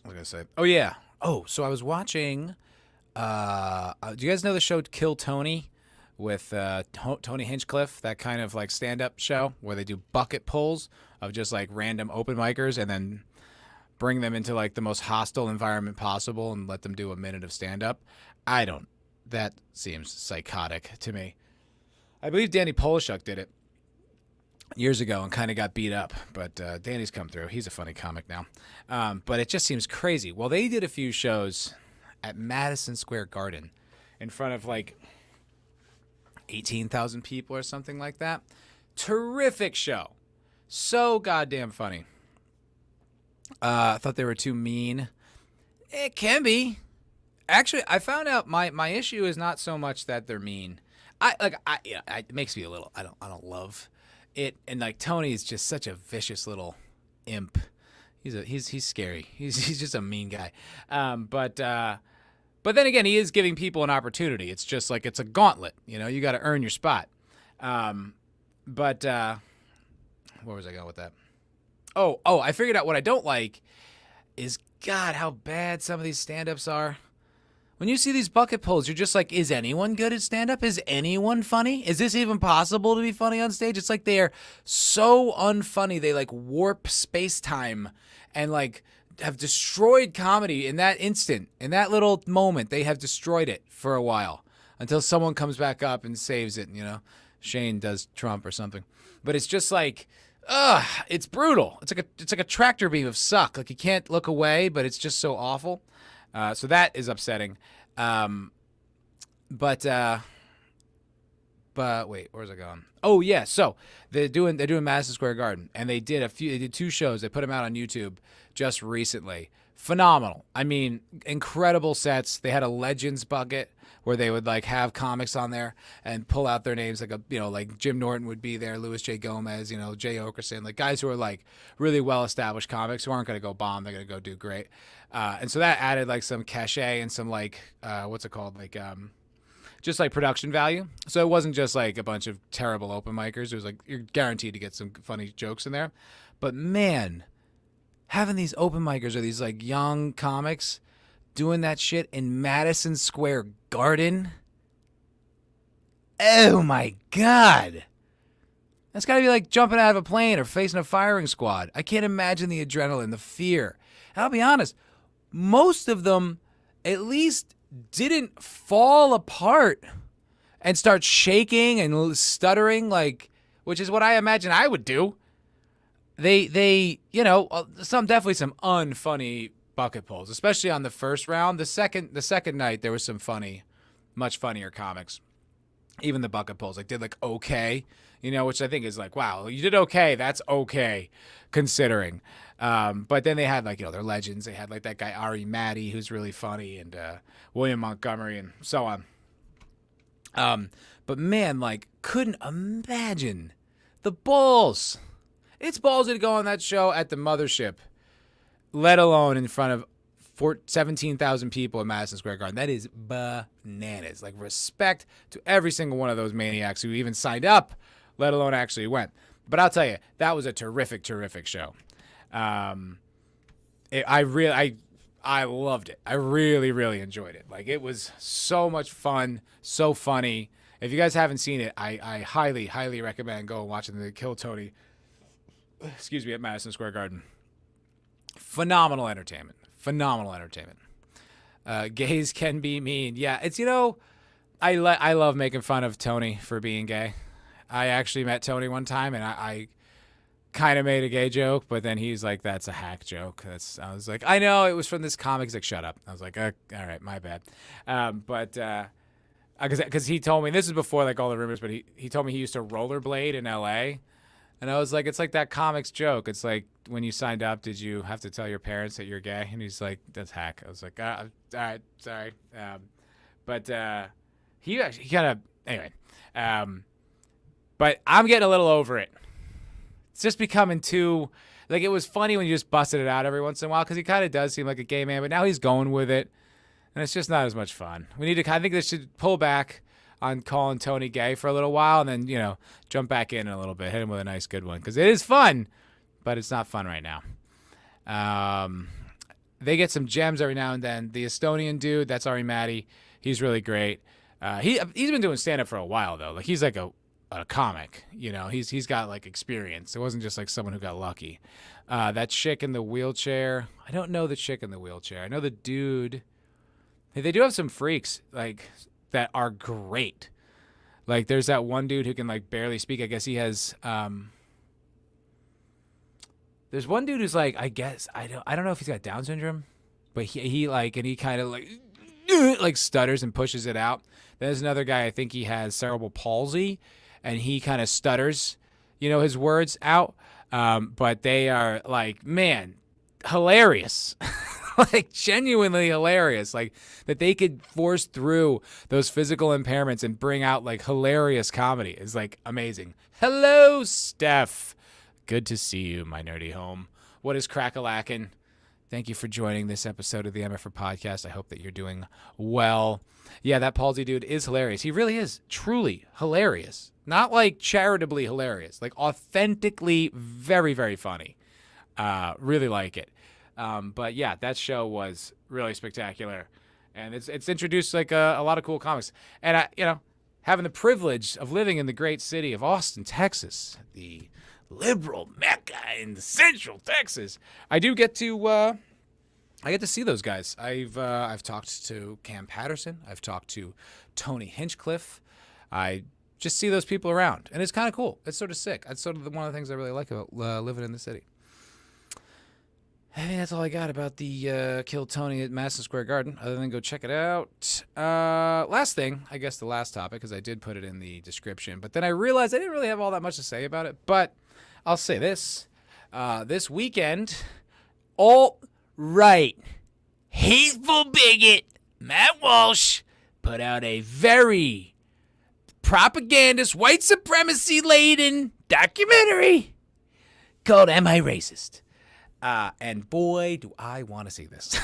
I going to say? Oh, yeah. Oh, so I was watching... do you guys know the show Kill Tony? With Tony Hinchcliffe, that kind of like stand-up show where they do bucket pulls of just like random open micers and then bring them into like the most hostile environment possible and let them do a minute of stand-up. That seems psychotic to me. I believe Danny Polishuk did it years ago and kind of got beat up, but Danny's come through. He's a funny comic now. But it just seems crazy. Well, they did a few shows at Madison Square Garden in front of like 18,000 people or something like that. Terrific show. So goddamn funny. I thought they were too mean. It can be. Actually, I found out my issue is not so much that they're mean. It makes me a little. I don't love it. And like Tony is just such a vicious little imp. He's scary. He's just a mean guy. But then again, he is giving people an opportunity. It's just like it's a gauntlet. You know, you got to earn your spot. Where was I going with that? Oh, I figured out what I don't like is, God, how bad some of these stand-ups are. When you see these bucket pulls, you're just like, is anyone good at stand-up? Is anyone funny? Is this even possible to be funny on stage? It's like they're so unfunny. They like warp space-time and like have destroyed comedy in that instant. In that little moment, they have destroyed it for a while until someone comes back up and saves it. You know, Shane does Trump or something. But it's just like, it's brutal. It's like a tractor beam of suck. Like you can't look away, but it's just so awful. So that is upsetting. But wait, where's it going? Oh yeah, so they're doing Madison Square Garden, and they did two shows. They put them out on YouTube just recently. Phenomenal. I mean, incredible sets. They had a Legends bucket where they would like have comics on there and pull out their names, like Jim Norton would be there, Louis J. Gomez, Jay Okerson, like guys who are like really well established comics who aren't going to go bomb. They're going to go do great. And so that added like some cachet and some like what's it called, like just like production value. So it wasn't just like a bunch of terrible open micers. It was like you're guaranteed to get some funny jokes in there. But man, having these open micers or these like young comics doing that shit in Madison Square Garden. Oh my God. That's got to be like jumping out of a plane or facing a firing squad. I can't imagine the adrenaline, the fear. And I'll be honest, most of them at least didn't fall apart and start shaking and stuttering, like, which is what I imagine I would do. They definitely some unfunny bucket pulls, especially on the first round. The second night there was some funny, much funnier comics. Even the bucket pulls did like okay, which I think is like, wow, you did okay. That's okay, considering. But then they had like their legends. They had like that guy Ari Matty who's really funny, and William Montgomery and so on. But man, like couldn't imagine the balls. It's ballsy to go on that show at the mothership, let alone in front of 17,000 people at Madison Square Garden. That is bananas. Like, respect to every single one of those maniacs who even signed up, let alone actually went. But I'll tell you, that was a terrific, terrific show. I loved it. I really, really enjoyed it. Like, it was so much fun, so funny. If you guys haven't seen it, I highly, highly recommend going watching the Kill Tony, at Madison Square Garden. phenomenal entertainment. Phenomenal entertainment. Gays can be mean. Yeah, it's, I love making fun of Tony for being gay. I actually met Tony one time, and I kind of made a gay joke, but then he's like, that's a hack joke. I was like, I know, it was from this comic. He's like, shut up. I was like, all right, my bad. Because he told me, this is before like all the rumors, but he told me he used to rollerblade in LA. And I was like, it's like that comic's joke. It's like, when you signed up, did you have to tell your parents that you're gay? And he's like, that's hack. I was like, all right, sorry. He kind of, anyway. But I'm getting a little over it. It's just becoming too, like, it was funny when you just busted it out every once in a while, because he kind of does seem like a gay man, but now he's going with it, and it's just not as much fun. I think they should pull back on calling Tony gay for a little while, and then, jump back in a little bit, hit him with a nice good one, because it is fun, but it's not fun right now. They get some gems every now and then. The Estonian dude, that's Ari Matty. He's really great. He's been doing stand-up for a while, though. Like, he's like a comic, he's got like experience. It wasn't just like someone who got lucky. That chick in the wheelchair, I don't know the chick in the wheelchair. I know the dude. They do have some freaks like that are great. Like, there's that one dude who can like barely speak. I guess he has there's one dude who's like, I guess I don't know if he's got Down syndrome, but he kind of like stutters and pushes it out. There's another guy, I think he has cerebral palsy, and he kind of stutters, his words out. But they are like, man, hilarious. Like, genuinely hilarious. Like, that they could force through those physical impairments and bring out like hilarious comedy is like amazing. Hello, Steph. Good to see you, my nerdy home. What is crack-a-lackin'? Thank you for joining this episode of the MFer Podcast. I hope that you're doing well. Yeah, that palsy dude is hilarious. He really is truly hilarious. Not like charitably hilarious, like authentically very, very funny. Really like it. But yeah, that show was really spectacular. And it's introduced like a lot of cool comics. And having the privilege of living in the great city of Austin, Texas, the liberal mecca in the central Texas, I do get to see those guys. I've talked to Cam Patterson. I've talked to Tony Hinchcliffe. I just see those people around, and it's kind of cool. It's sort of sick. That's sort of one of the things I really like about living in the city. I think that's all I got about the Kill Tony at Madison Square Garden, other than go check it out. Last thing, I guess the last topic, because I did put it in the description, but then I realized I didn't really have all that much to say about it, but I'll say this. This weekend, alt-right, hateful bigot Matt Walsh put out a very propagandist, white supremacy-laden documentary called Am I Racist? And boy, do I want to see this.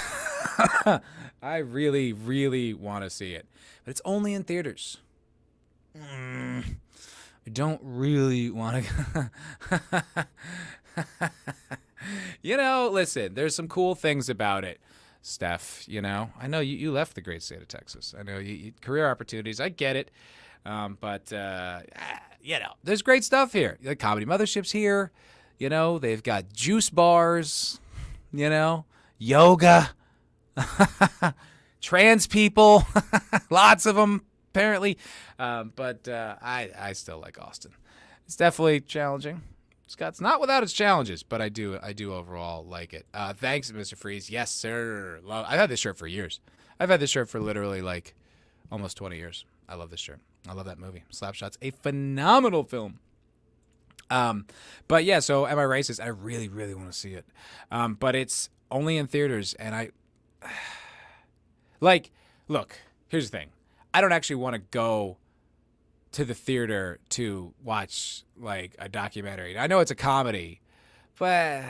I really, really want to see it. But it's only in theaters. I don't really want to. Listen, there's some cool things about it, Steph. I know you left the great state of Texas. I know you career opportunities. I get it. But there's great stuff here. The Comedy Mothership's here. They've got juice bars, yoga, trans people, lots of them, apparently. But I still like Austin. It's definitely challenging. It's not without its challenges, but I do overall like it. Thanks, Mr. Freeze. Yes, sir. I've had this shirt for years. I've had this shirt for literally like almost 20 years. I love this shirt. I love that movie. Slapshot's a phenomenal film. But yeah, so Am I Racist? I really, really want to see it. But it's only in theaters, and I look, here's the thing. I don't actually want to go to the theater to watch like a documentary. I know it's a comedy, but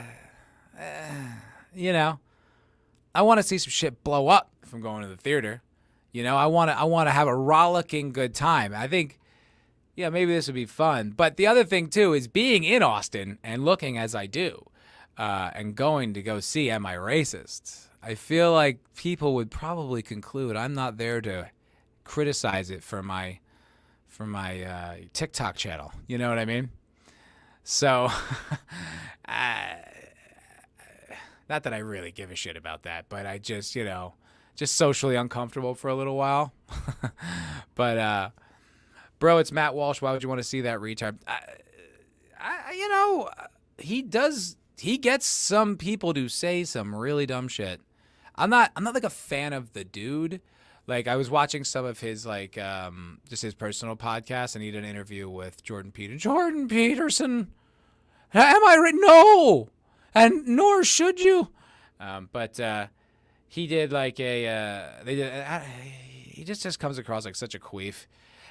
I want to see some shit blow up from going to the theater. I want to have a rollicking good time. I think, yeah, maybe this would be fun. But the other thing, too, is being in Austin and looking as I do and going to go see Am I Racist? I feel like people would probably conclude I'm not there to criticize it for my TikTok channel. You know what I mean? So Not that I really give a shit about that, but I just, just socially uncomfortable for a little while. But, bro, it's Matt Walsh. Why would you want to see that retard? He gets some people to say some really dumb shit. I'm not like a fan of the dude. Like, I was watching some of his, like, just his personal podcast, and he did an interview with Jordan Peterson. Jordan Peterson, am I right? No, and nor should you. But he did like he just comes across like such a queef,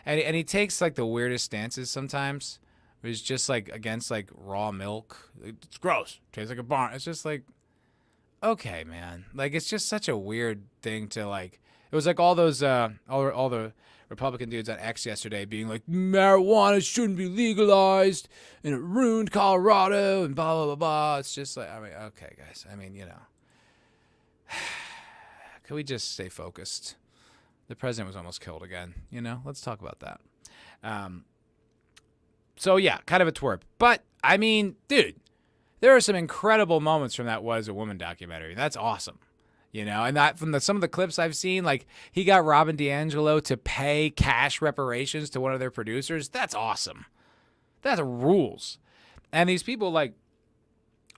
and he takes like the weirdest stances sometimes. He's just like against like raw milk. It's gross. Tastes like a barn. It's just like, okay, man. Like, it's just such a weird thing to like. It was like all those all the Republican dudes on X yesterday being like, marijuana shouldn't be legalized and it ruined Colorado and blah blah blah blah. It's just like, I mean, okay, guys. I mean, can we just stay focused? The president was almost killed again. Let's talk about that. So yeah, kind of a twerp. But I mean, dude, there are some incredible moments from that Was a Woman documentary. That's awesome. And that from some of the clips I've seen, like he got Robin DiAngelo to pay cash reparations to one of their producers. That's awesome. That's rules. And these people, like,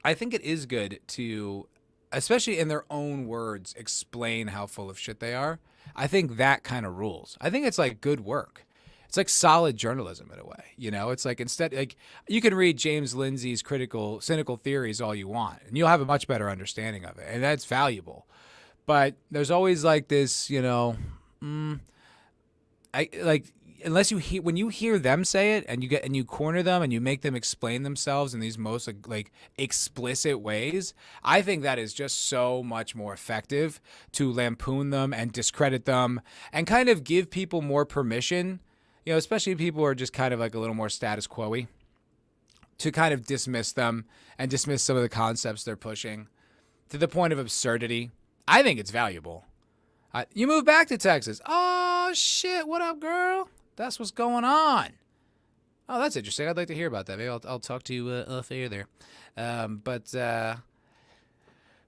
I think it is good to, especially in their own words, explain how full of shit they are. I think that kind of rules. I think it's like good work. It's like solid journalism in a way. It's like instead, like you can read James Lindsay's cynical theories all you want, and you'll have a much better understanding of it. And that's valuable. But there's always like this, unless when you hear them say it and you corner them and you make them explain themselves in these most like explicit ways, I think that is just so much more effective to lampoon them and discredit them and kind of give people more permission, especially people who are just kind of like a little more status quo-y, to kind of dismiss them and dismiss some of the concepts they're pushing to the point of absurdity. I think it's valuable. You moved back to Texas. Oh, shit. What up, girl? That's what's going on. Oh, that's interesting. I'd like to hear about that. Maybe I'll talk to you off air there. But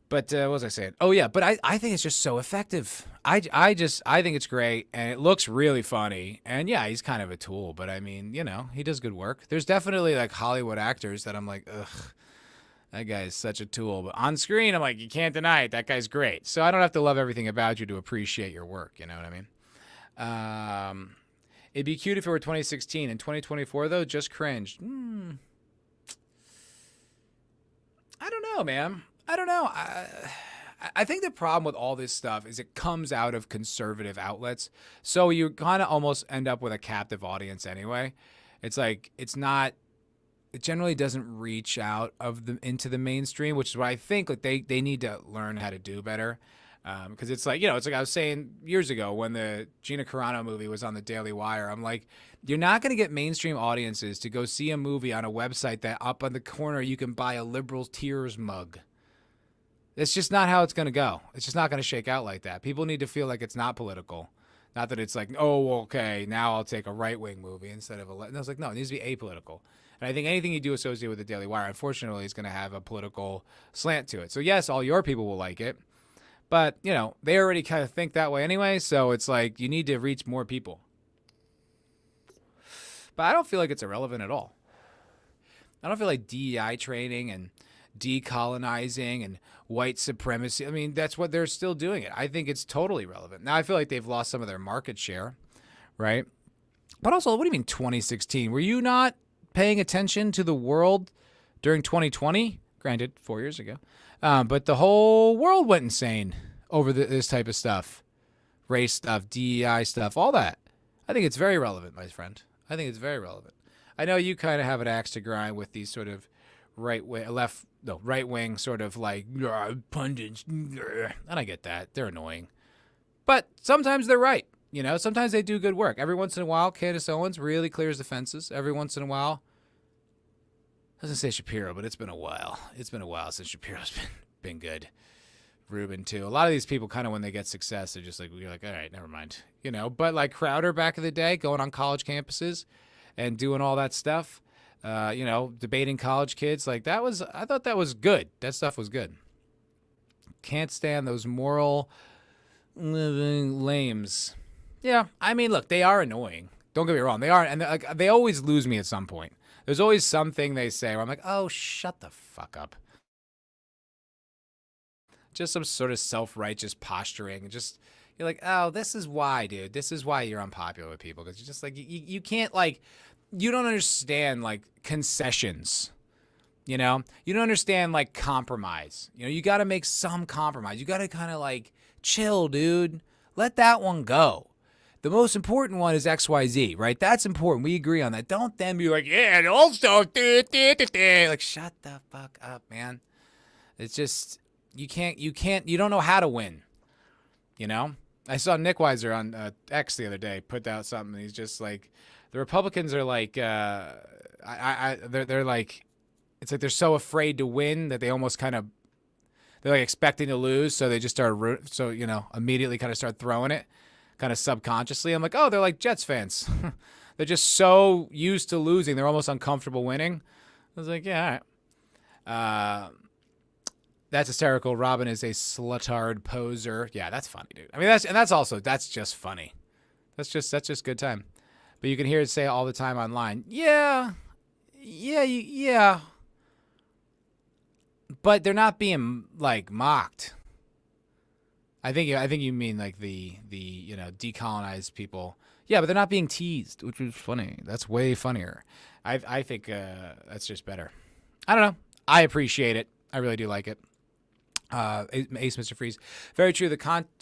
what was I saying? Oh, yeah. But I think it's just so effective. I think it's great. And it looks really funny. And, yeah, he's kind of a tool. But, I mean, he does good work. There's definitely, like, Hollywood actors that I'm like, ugh. That guy is such a tool. But on screen, I'm like, you can't deny it. That guy's great. So I don't have to love everything about you to appreciate your work. You know what I mean? It'd be cute if it were 2016. In 2024, though, just cringed. I don't know, man. I don't know. I think the problem with all this stuff is it comes out of conservative outlets. So you kind of almost end up with a captive audience anyway. It's like, it generally doesn't reach out into the mainstream, which is why I think like they need to learn how to do better. Because it's like, it's like I was saying years ago when the Gina Carano movie was on the Daily Wire. I'm like, you're not going to get mainstream audiences to go see a movie on a website that up on the corner you can buy a liberal tears mug. It's just not how it's going to go. It's just not going to shake out like that. People need to feel like it's not political. Not that it's like, oh, okay, now I'll take a right-wing movie instead of and I was like, no, it needs to be apolitical. And I think anything you do associated with the Daily Wire, unfortunately, is going to have a political slant to it. So, yes, all your people will like it. But, they already kind of think that way anyway. So it's like you need to reach more people. But I don't feel like it's irrelevant at all. I don't feel like DEI training and decolonizing and white supremacy. I mean, that's what they're still doing it. I think it's totally relevant. Now, I feel like they've lost some of their market share, right? But also, what do you mean 2016? Were you not paying attention to the world during 2020? Granted, 4 years ago. But the whole world went insane over this type of stuff. Race stuff, DEI stuff, all that. I think it's very relevant, my friend. I think it's very relevant. I know you kind of have an axe to grind with these sort of right-wing sort of like pundits. And I get that. They're annoying. But sometimes they're right. Sometimes they do good work. Every once in a while, Candace Owens really clears the fences. Every once in a while, I was going to say Shapiro, but it's been a while. It's been a while since Shapiro's been good. Rubin, too. A lot of these people kind of, when they get success, they're just like, you're like, all right, never mind. But like Crowder back in the day, going on college campuses and doing all that stuff, debating college kids, like I thought that was good. That stuff was good. Can't stand those moral living lames. Yeah, I mean, look, they are annoying. Don't get me wrong. They are, and they always lose me at some point. There's always something they say where I'm like, oh, shut the fuck up. Just some sort of self-righteous posturing. Just, you're like, oh, this is why, dude. This is why you're unpopular with people. Because you're just like, you can't, like, you don't understand, like, concessions. You know? You don't understand, like, compromise. You know, you got to make some compromise. You got to kind of, like, chill, dude. Let that one go. The most important one is XYZ, right? That's important. We agree on that. Don't then be like, yeah, and also, like, shut the fuck up, man. It's just, you don't know how to win, you know? I saw Nick Weiser on X the other day put out something. And he's just like, the Republicans are like, they're like, it's like they're so afraid to win that they almost kind of, they're like expecting to lose. So they just start, immediately kind of start throwing it. Kind of subconsciously. I'm like, oh, they're like Jets fans. They're just so used to losing. They're almost uncomfortable winning. I was like, yeah, all right. That's hysterical. Robin is a slutard poser. Yeah, that's funny, dude. I mean, that's just funny. That's just good time. But you can hear it say all the time online. Yeah. But they're not being like mocked. I think you mean like the decolonized people. Yeah, but they're not being teased, which is funny. That's way funnier. I think that's just better. I don't know. I appreciate it. I really do like it. Ace Mr. Freeze. Very true. The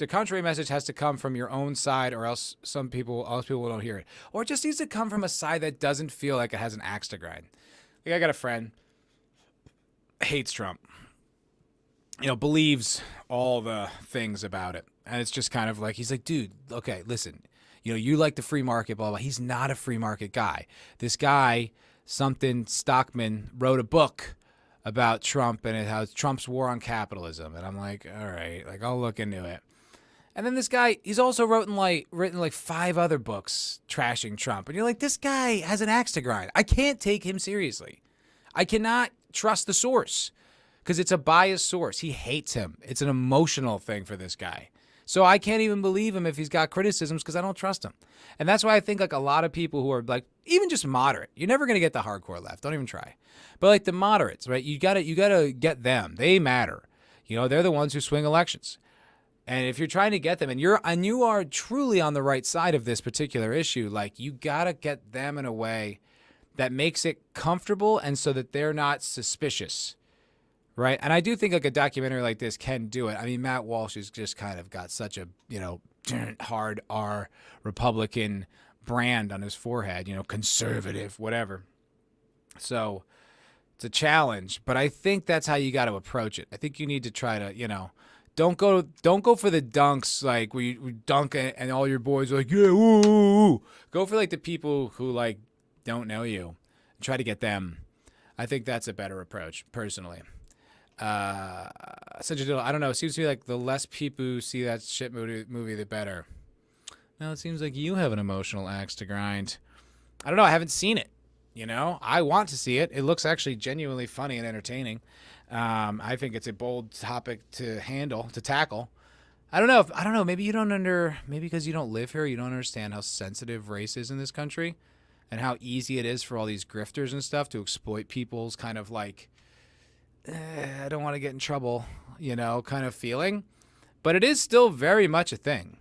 contrary message has to come from your own side, or else people don't hear it. Or it just needs to come from a side that doesn't feel like it has an axe to grind. Like I got a friend hates Trump. Believes all the things about it. And it's just kind of like, he's like, dude, okay, listen, you like the free market, blah, blah. He's not a free market guy. This guy, Stockman, wrote a book about Trump and how Trump's war on capitalism. And I'm like, all right, like I'll look into it. And then this guy, he's also written like 5 other books trashing Trump. And you're like, this guy has an axe to grind. I can't take him seriously. I cannot trust the source. Because it's a biased source. He hates him. It's an emotional thing for this guy. So I can't even believe him if he's got criticisms because I don't trust him. And that's why I think like a lot of people who are like, even just moderate, you're never going to get the hardcore left. Don't even try. But like the moderates, right? You gotta get them. They matter. They're the ones who swing elections. And if you're trying to get them and you are truly on the right side of this particular issue, like you got to get them in a way that makes it comfortable and so that they're not suspicious. Right. And I do think like a documentary like this can do it. I mean, Matt Walsh has just kind of got such a, hard R Republican brand on his forehead, conservative, whatever. So it's a challenge. But I think that's how you got to approach it. I think you need to try to, don't go for the dunks like we dunk and all your boys are like, yeah, woo. Go for like the people who like don't know you. Try to get them. I think that's a better approach, personally. Such a deal. I don't know. It seems to me like the less people who see that shit movie, the better. Now it seems like you have an emotional axe to grind. I don't know. I haven't seen it. I want to see it. It looks actually genuinely funny and entertaining. I think it's a bold topic to tackle. I don't know. Maybe because you don't live here, you don't understand how sensitive race is in this country and how easy it is for all these grifters and stuff to exploit people's kind of like, I don't want to get in trouble, kind of feeling. But it is still very much a thing.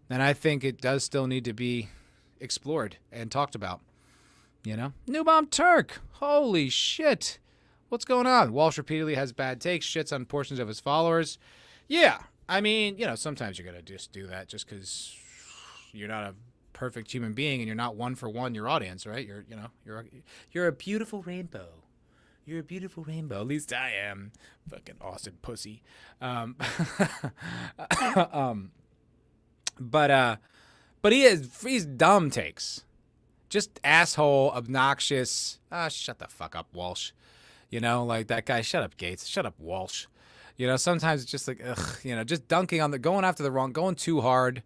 And I think it does still need to be explored and talked about. New Bomb Turk. Holy shit. What's going on? Walsh repeatedly has bad takes, shits on portions of his followers. Yeah. I mean, sometimes you're going to just do that just because you're not a perfect human being and you're not one for one your audience, right? You're a beautiful rainbow. You're a beautiful rainbow. At least I am. Fucking Austin pussy. But he's dumb takes. Just asshole, obnoxious. Shut the fuck up, Walsh. Like that guy. Shut up, Gates. Shut up, Walsh. Sometimes it's just like, ugh, just dunking on going after the wrong, going too hard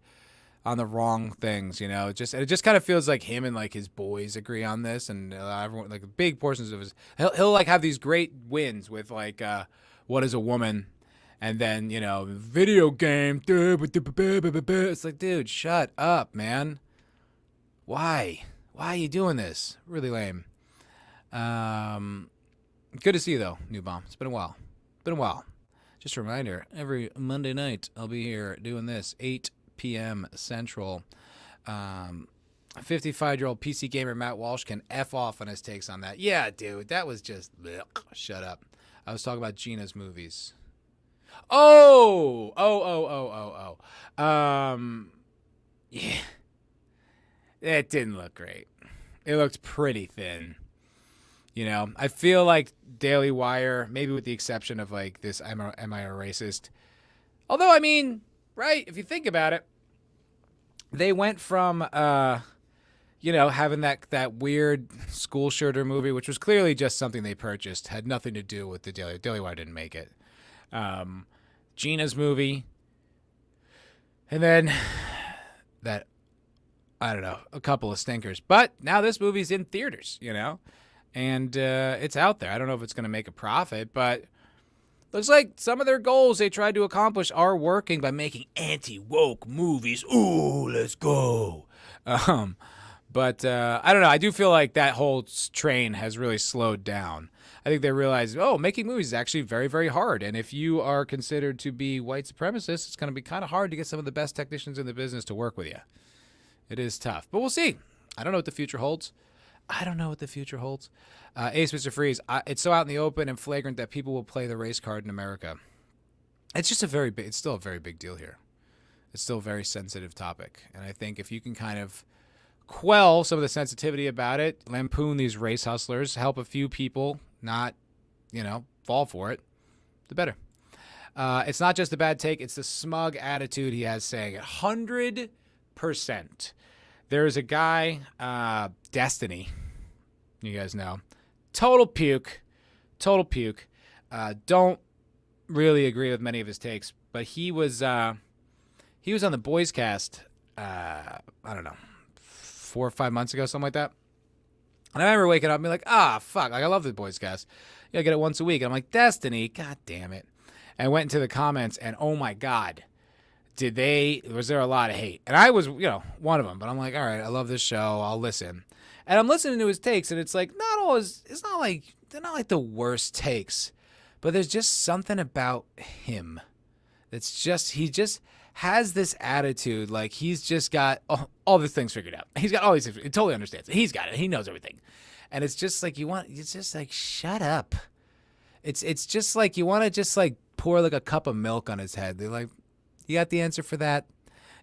on the wrong things, it just kind of feels like him and like his boys agree on this, and everyone like big portions of his he'll like have these great wins with like What Is a Woman, And then, video game. It's like, dude, shut up, man. Why? Why are you doing this? Really lame. Good to see you, though, New Bomb. It's been a while. Just a reminder, every Monday night, I'll be here doing this, 8 p.m. Central. 55-year-old PC gamer Matt Walsh can F off on his takes on that. Yeah, dude, that was just... Bleh, shut up. I was talking about Gina's movies. Oh. Yeah. It didn't look great. It looked pretty thin. I feel like Daily Wire, maybe with the exception of like this Am I a Racist? Although, I mean, right, if you think about it, they went from, having that weird school shooter movie, which was clearly just something they purchased, had nothing to do with the Daily Wire didn't make it. Gina's movie, and then that, I don't know, a couple of stinkers. But now this movie's in theaters, and it's out there. I don't know if it's going to make a profit, but looks like some of their goals they tried to accomplish are working by making anti-woke movies. Ooh, let's go. But I don't know. I do feel like that whole train has really slowed down. I think they realize, making movies is actually very, very hard. And if you are considered to be white supremacist, it's going to be kind of hard to get some of the best technicians in the business to work with you. It is tough. But we'll see. I don't know what the future holds. Ace Mr. Freeze, it's so out in the open and flagrant that people will play the race card in America. It's just it's still a very big deal here. It's still a very sensitive topic. And I think if you can kind of quell some of the sensitivity about it, lampoon these race hustlers, help a few people not, fall for it, the better. It's not just a bad take. It's the smug attitude he has saying it. 100%. There's a guy, Destiny, you guys know. Total puke. Don't really agree with many of his takes, but he was on the Boys Cast, I don't know, 4 or 5 months ago, something like that. And I remember waking up and being like, fuck, like I love the Boys Cast. I get it once a week. And I'm like, Destiny, god damn it. And I went into the comments and oh my God, was there a lot of hate? And I was, one of them, but I'm like, all right, I love this show. I'll listen. And I'm listening to his takes and it's like, it's not like, they're not like the worst takes, but there's just something about him. That's just, he just has this attitude like he's just got all these things figured out. He's got all these things. He totally understands it. He's got it. He knows everything. And it's just like it's just like, shut up. It's just like you want to just like pour like a cup of milk on his head. They're like, you got the answer for that?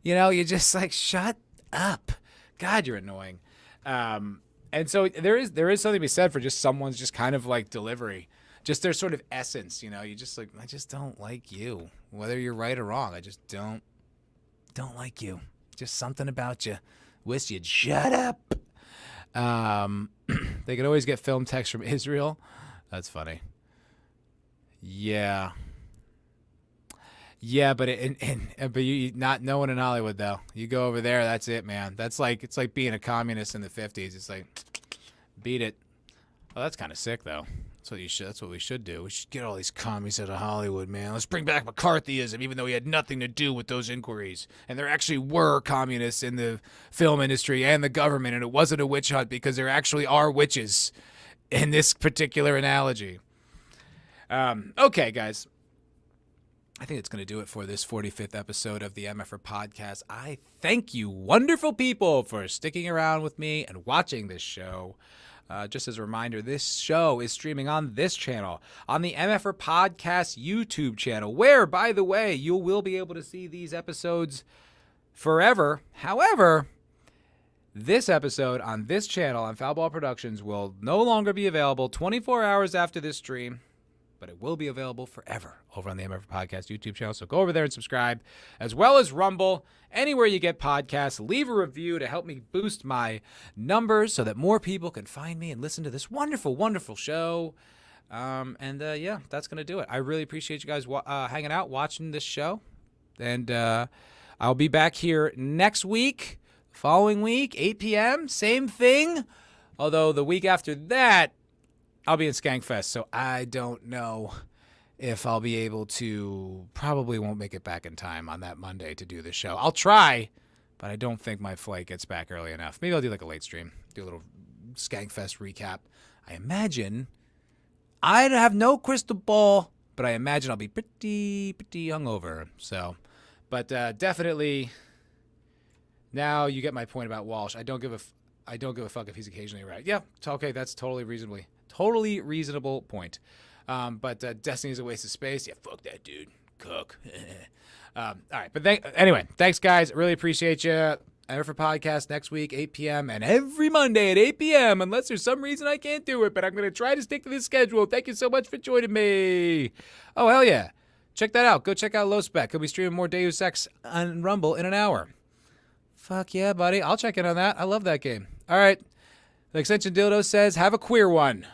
You're just like, shut up. God, you're annoying. And so there is something to be said for just someone's just kind of like delivery. Just their sort of essence, you just like, I just don't like you. Whether you're right or wrong, I just don't like you. Just something about you. Wish you'd shut up. They could always get film text from Israel. That's funny. Yeah, but but you not no one in Hollywood though. You go over there, that's it, man. It's like being a communist in the 50s. It's like, beat it. Well, that's kind of sick though. That's what we should do. We should get all these commies out of Hollywood, man. Let's bring back McCarthyism, even though he had nothing to do with those inquiries. And there actually were communists in the film industry and the government, and it wasn't a witch hunt because there actually are witches in this particular analogy. Okay, guys. I think it's going to do it for this 45th episode of the MFer Podcast. I thank you, wonderful people, for sticking around with me and watching this show. Just as a reminder, this show is streaming on this channel, on the MFer Podcast YouTube channel, where, by the way, you will be able to see these episodes forever. However, this episode on this channel, on Foulball Productions, will no longer be available 24 hours after this stream, but it will be available forever over on the MFer Podcast YouTube channel. So go over there and subscribe, as well as Rumble. Anywhere you get podcasts, leave a review to help me boost my numbers so that more people can find me and listen to this wonderful, wonderful show. Yeah, that's going to do it. I really appreciate you guys hanging out, watching this show. And I'll be back here next week, following week, 8 p.m., same thing. Although the week after that, I'll be in Skankfest, so I don't know if I'll be able to. Probably won't make it back in time on that Monday to do the show. I'll try, but I don't think my flight gets back early enough. Maybe I'll do like a late stream, do a little Skankfest recap. I imagine I have no crystal ball, but I imagine I'll be pretty hungover. So, but definitely. Now you get my point about Walsh. I don't give a fuck if he's occasionally right. Yeah, it's okay. That's totally reasonable point. But Destiny's a waste of space. Yeah, fuck that dude. Cook. All right, but anyway, thanks guys. Really appreciate you. MFer Podcast next week, 8 p.m. and every Monday at 8 p.m. unless there's some reason I can't do it, but I'm going to try to stick to this schedule. Thank you so much for joining me. Oh, hell yeah. Check that out. Go check out Low Spec. He'll be streaming more Deus Ex on Rumble in an hour. Fuck yeah, buddy. I'll check in on that. I love that game. All right. The Extension Dildo says, have a queer one.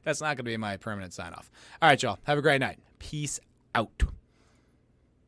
That's not going to be my permanent sign-off. All right, y'all. Have a great night. Peace out.